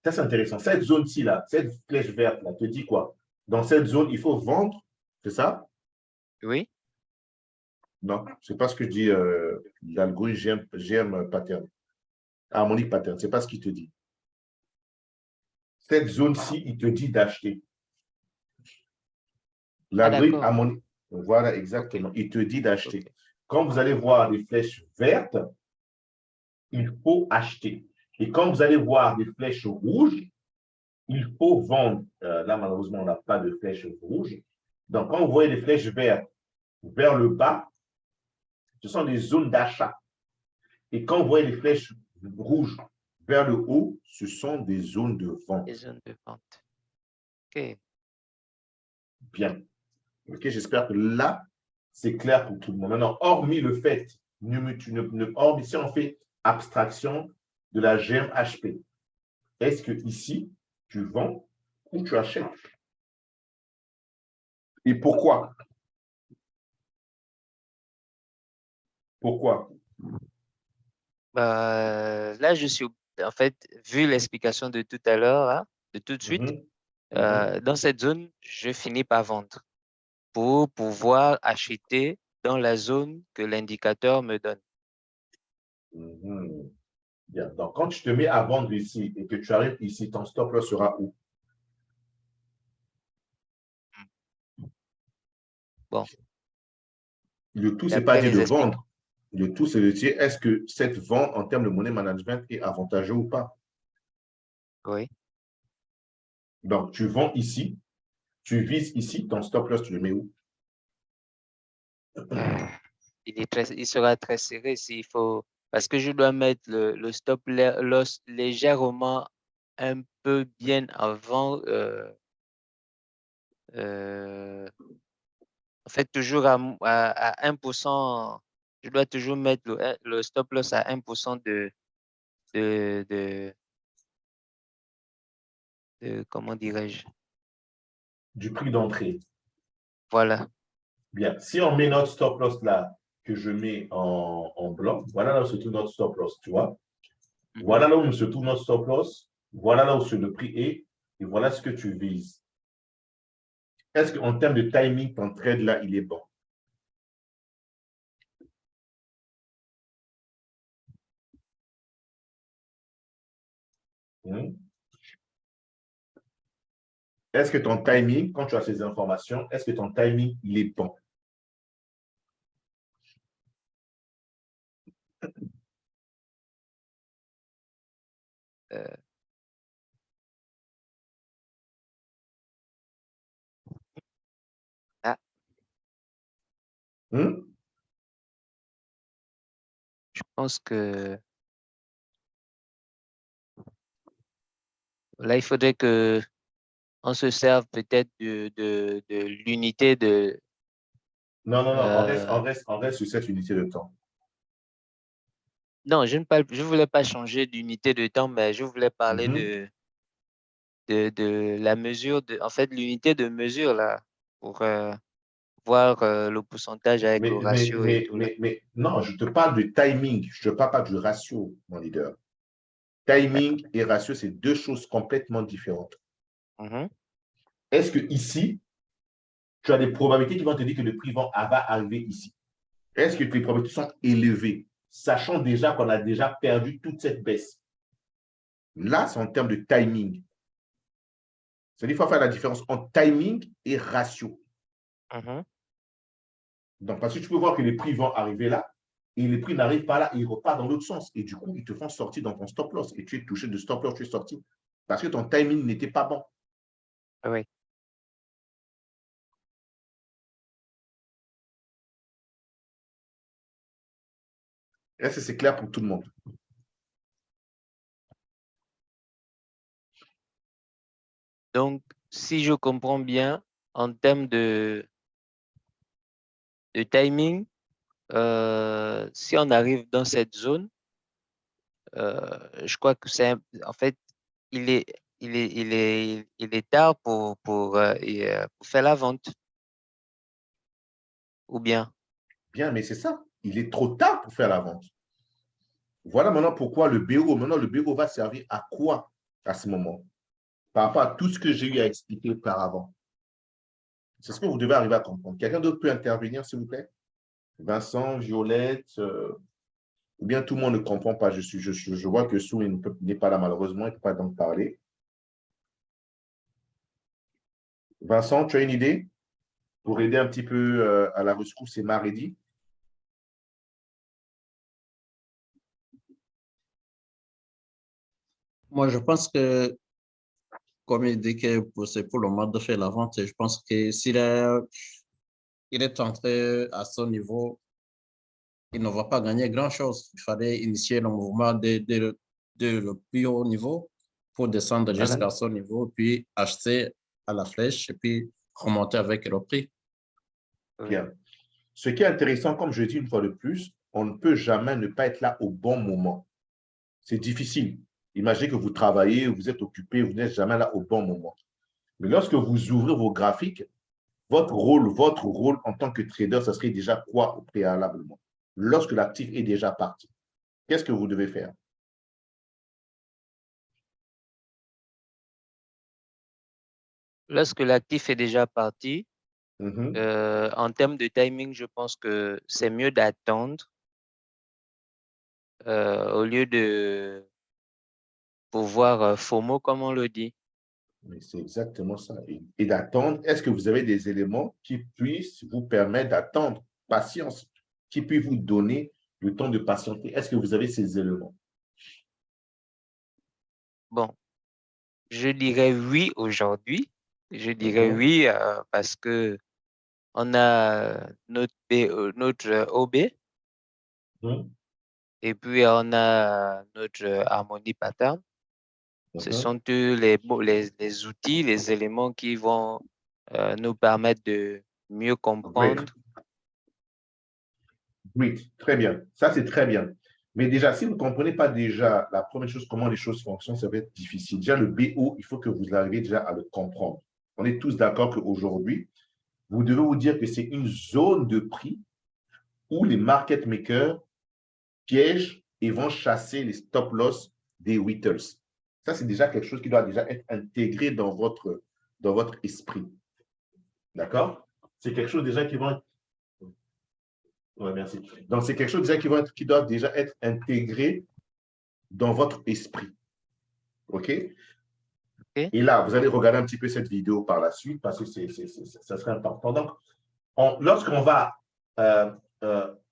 Ça, c'est intéressant. Cette zone-ci, là, cette flèche verte, là, te dit quoi? Dans cette zone, il faut vendre, c'est ça? Oui, Non, c'est pas ce que dit l'algorithme GM pattern, harmonic pattern, c'est pas ce qu'il te dit. Cette zone-ci, il te dit d'acheter. ah L'algorithme d'accord, harmonique, voilà ok, exactement, il te dit ok. d'acheter. Quand vous allez voir des flèches vertes, il faut acheter. Et quand vous allez voir des flèches rouges, il faut vendre. Là, malheureusement, on n'a pas de flèches rouges. Donc, quand vous voyez des flèches vertes vers le bas, ce sont des zones d'achat. Et quand vous voyez les flèches rouges vers le haut, ce sont des zones de vente. Les zones de vente. Ok. Bien. OK, j'espère que là, c'est clair pour tout le monde. Maintenant, hormis le fait, hormis si on fait abstraction de la GMHP, est-ce que ici, tu vends ou tu achètes? Et pourquoi? Pourquoi? Là, en fait, vu l'explication de tout à l'heure, hein, de tout de suite, Mhm, mhm, dans cette zone, je finis par vendre pour pouvoir acheter dans la zone que l'indicateur me donne. mhm. Bien. Donc, quand tu te mets à vendre ici et que tu arrives ici, ton stop loss sera où? Bon, Le tout, c'est pas d'après dit de les explications, vendre. Le tout, c'est de dire, est-ce que cette vente en termes de money management est avantageuse ou pas? oui. Donc, tu vends ici, tu vises ici, ton stop loss, tu le mets où? Il sera très serré s'il faut, parce que je dois mettre le stop loss légèrement un peu bien avant, euh, en fait, toujours à 1%, je dois toujours mettre le stop loss à 1% de, de, comment dirais-je? Du prix d'entrée. Voilà. Bien. Si on met notre stop loss là, que je mets en blanc, voilà là où se trouve notre stop loss, tu vois. Mhm. Voilà là où se trouve notre stop loss, voilà là où le prix est, et voilà ce que tu vises. Est-ce qu'en termes de timing, ton trade là, il est bon? Hmm? Est-ce que ton timing, quand tu as ces informations, est-ce que ton timing, il est bon? Ah, Hmm? je pense que là, il faudrait que on se serve peut-être de l'unité de... Non, non, non, euh, on reste sur cette unité de temps. non, je voulais pas changer d'unité de temps, mais je voulais parler Mhm. de la mesure, en fait, l'unité de mesure, là, pour voir le pourcentage avec le ratio et tout, là. Mais non, je te parle de timing, je ne te parle pas du ratio, mon leader. Timing et ratio, c'est deux choses complètement différentes. Mhm. Est-ce que ici, tu as des probabilités qui vont te dire que le prix va arriver ici? Est-ce que les probabilités sont élevées, sachant déjà qu'on a déjà perdu toute cette baisse? Là, c'est en termes de timing. C'est-à-dire qu'il faut faire la différence entre timing et ratio. Mhm. Donc, parce que tu peux voir que les prix vont arriver là, et les prix n'arrivent pas là, et ils repartent dans l'autre sens. Et du coup, ils te font sortir dans ton stop loss. Et tu es touché de stop loss, tu es sorti. Parce que ton timing n'était pas bon. Oui. Est-ce que c'est clair pour tout le monde? Donc, si je comprends bien, en termes de timing, si on arrive dans cette zone, je crois que en fait, il est, il est tard pour faire la vente, ou bien. Bien, mais c'est ça. Il est trop tard pour faire la vente. Voilà maintenant pourquoi le BO. Maintenant, le BO va servir à quoi à ce moment? Par rapport à tout ce que j'ai eu à expliquer auparavant. C'est ce que vous devez arriver à comprendre. Quelqu'un d'autre peut intervenir, s'il vous plaît? Vincent, Violette, ou bien tout le monde ne comprend pas. Je vois que Sou n'est pas là malheureusement, il ne peut pas donc parler. Vincent, tu as une idée pour aider un petit peu à la rescousse et Maredi? Moi, je pense que, comme il dit que c'est pour le moment de faire la vente, je pense que il est entré à ce niveau, il ne va pas gagner grand-chose. Il fallait initier le mouvement de le plus haut niveau pour descendre jusqu'à ce niveau, puis acheter à la flèche et puis remonter avec le prix. Bien. Ce qui est intéressant, comme je dis une fois de plus, on ne peut jamais ne pas être là au bon moment. C'est difficile. Imaginez que vous travaillez, vous êtes occupé, vous n'êtes jamais là au bon moment. Mais lorsque vous ouvrez vos graphiques, votre rôle en tant que trader, ça serait déjà quoi au préalablement? Lorsque l'actif est déjà parti, qu'est-ce que vous devez faire? Lorsque l'actif est déjà parti, Mhm. en termes de timing, je pense que c'est mieux d'attendre au lieu de pouvoir FOMO, comme on le dit. Mais c'est exactement ça. Et d'attendre, est-ce que vous avez des éléments qui puissent vous permettre d'attendre, patience, qui puissent vous donner le temps de patienter? Est-ce que vous avez ces éléments? Bon, je dirais oui aujourd'hui. Je dirais Mhm. oui parce que on a notre OB Mhm. et puis on a notre harmonie pattern. Ce Mhm. sont eux les outils, les éléments qui vont nous permettre de mieux Great. comprendre. Great. Très bien. Ça, c'est très bien. Mais déjà, si vous ne comprenez pas déjà la première chose, comment les choses fonctionnent, ça va être difficile. Déjà, le BO, il faut que vous arriviez déjà à le comprendre. On est tous d'accord qu'aujourd'hui, vous devez vous dire que c'est une zone de prix où les market makers piègent et vont chasser les stop loss des wittles. Ça, c'est déjà quelque chose qui doit déjà être intégré dans votre esprit. D'accord? C'est quelque chose déjà qui va... Ouais, merci. Donc, c'est quelque chose déjà qui doit déjà être intégré dans votre esprit. OK? Ok. Et là, vous allez regarder un petit peu cette vidéo par la suite parce que ça serait important. Donc, lorsqu'on va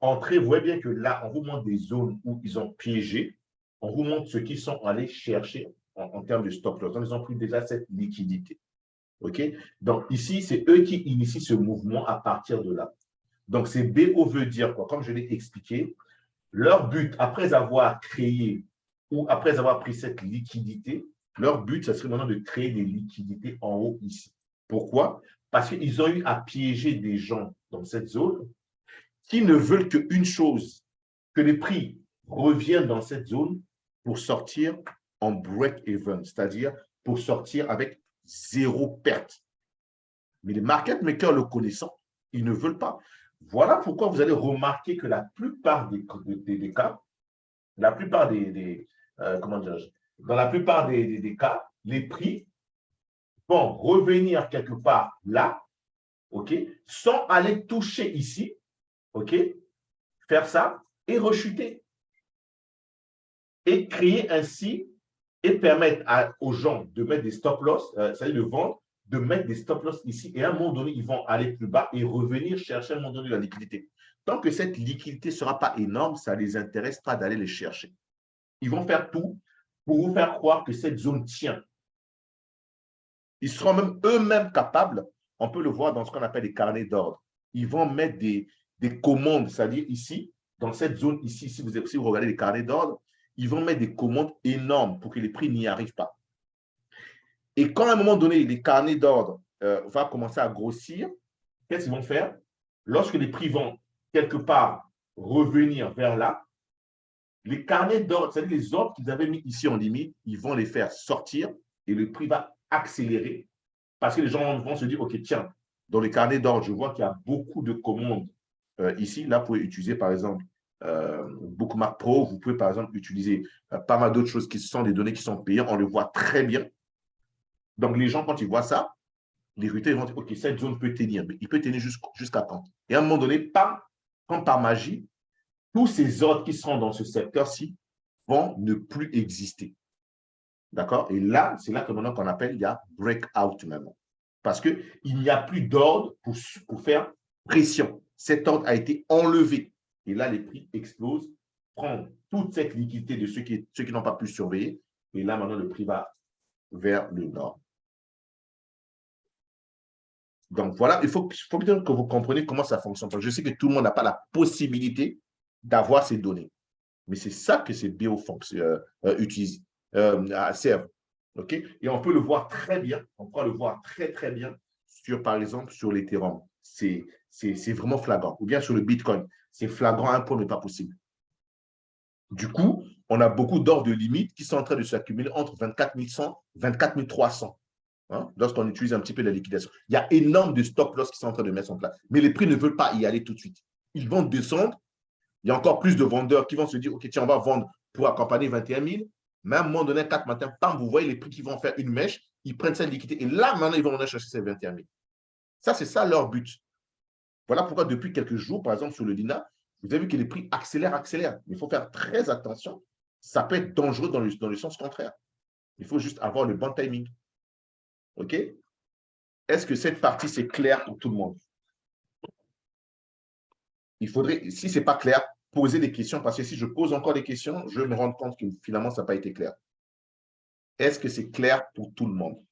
entrer, vous voyez bien que là, on vous montre des zones où ils ont piégé. on vous montre ce qu'ils sont allés chercher en termes de stop loss. Donc, ils ont pris déjà cette liquidité. OK? Donc, ici, c'est eux qui initient ce mouvement à partir de là. Donc, c'est BO veut dire quoi? Comme je l'ai expliqué, leur but, après avoir créé ou après avoir pris cette liquidité, leur but, ça serait maintenant de créer des liquidités en haut ici. Pourquoi? Parce qu'ils ont eu à piéger des gens dans cette zone qui ne veulent qu'une chose, que les prix reviennent dans cette zone pour sortir en break-even, c'est-à-dire pour sortir avec zéro perte. Mais les market makers le connaissant, ils ne veulent pas. Voilà pourquoi vous allez remarquer que la plupart des cas, la plupart comment dirais-je, dans la plupart des cas, les prix vont revenir quelque part là, OK, sans aller toucher ici, OK, faire ça et rechuter. Et créer ainsi et permettre aux gens de mettre des stop-loss, c'est-à-dire de vendre, de mettre des stop-loss ici. Et à un moment donné, ils vont aller plus bas et revenir chercher à un moment donné la liquidité. Tant que cette liquidité ne sera pas énorme, ça ne les intéresse pas d'aller les chercher. Ils vont faire tout pour vous faire croire que cette zone tient. Ils seront même eux-mêmes capables, on peut le voir dans ce qu'on appelle les carnets d'ordre. Ils vont mettre des commandes, c'est-à-dire ici, dans cette zone ici, si vous regardez les carnets d'ordre, ils vont mettre des commandes énormes pour que les prix n'y arrivent pas. Et quand à un moment donné, les carnets d'ordre vont commencer à grossir, qu'est-ce qu'ils vont faire? Lorsque les prix vont quelque part revenir vers là, les carnets d'ordre, c'est-à-dire les ordres qu'ils avaient mis ici en limite, ils vont les faire sortir et le prix va accélérer parce que les gens vont se dire, OK, tiens, dans les carnets d'ordre, je vois qu'il y a beaucoup de commandes ici. Là, vous pouvez utiliser, par exemple, Bookmark Pro. Vous pouvez, par exemple, utiliser pas mal d'autres choses qui sont des données qui sont payées. On le voit très bien. Donc, les gens, quand ils voient ça, les retailers vont dire, OK, cette zone peut tenir. Mais il peut tenir jusqu'à quand? Et à un moment donné, comme par magie, tous ces ordres qui seront dans ce secteur-ci vont ne plus exister. D'accord? Et là, c'est là que maintenant qu'on appelle, il y a breakout maintenant. Parce qu'il n'y a plus d'ordre pour faire pression. Cet ordre a été enlevé. Et là, les prix explosent, prennent toute cette liquidité de ceux qui n'ont pas pu surveiller. Et là, maintenant, le prix va vers le nord. Donc, voilà, il faut bien que vous compreniez comment ça fonctionne. Parce que je sais que tout le monde n'a pas la possibilité d'avoir ces données. Mais c'est ça que ces utilisent. Servent. Okay? Et on peut le voir très bien, on peut le voir très, très bien sur, par exemple, sur l'Ethereum. C'est vraiment flagrant. Ou bien sur le Bitcoin. C'est flagrant à un point, mais pas possible. Du coup, on a beaucoup d'ordres de limite qui sont en train de s'accumuler entre 24 100, 24 300. Hein, lorsqu'on utilise un petit peu la liquidation. Il y a énormément de stop loss qui sont en train de mettre en place. Mais les prix ne veulent pas y aller tout de suite. Ils vont descendre. Il y a encore plus de vendeurs qui vont se dire, OK, tiens, on va vendre pour accompagner 21 000. Mais à un moment donné, 4 matins, bam, vous voyez les prix qui vont faire une mèche, ils prennent cette liquidité et là, maintenant, ils vont aller chercher ces 21 000. Ça, c'est ça leur but. Voilà pourquoi depuis quelques jours, par exemple, sur le Lina, vous avez vu que les prix accélèrent. Mais il faut faire très attention. Ça peut être dangereux dans le sens contraire. Il faut juste avoir le bon timing. OK? Est-ce que cette partie, c'est clair pour tout le monde? Il faudrait, si ce n'est pas clair, poser des questions, parce que si je pose encore des questions, je vais me rendre compte que finalement, ça n'a pas été clair. Est-ce que c'est clair pour tout le monde?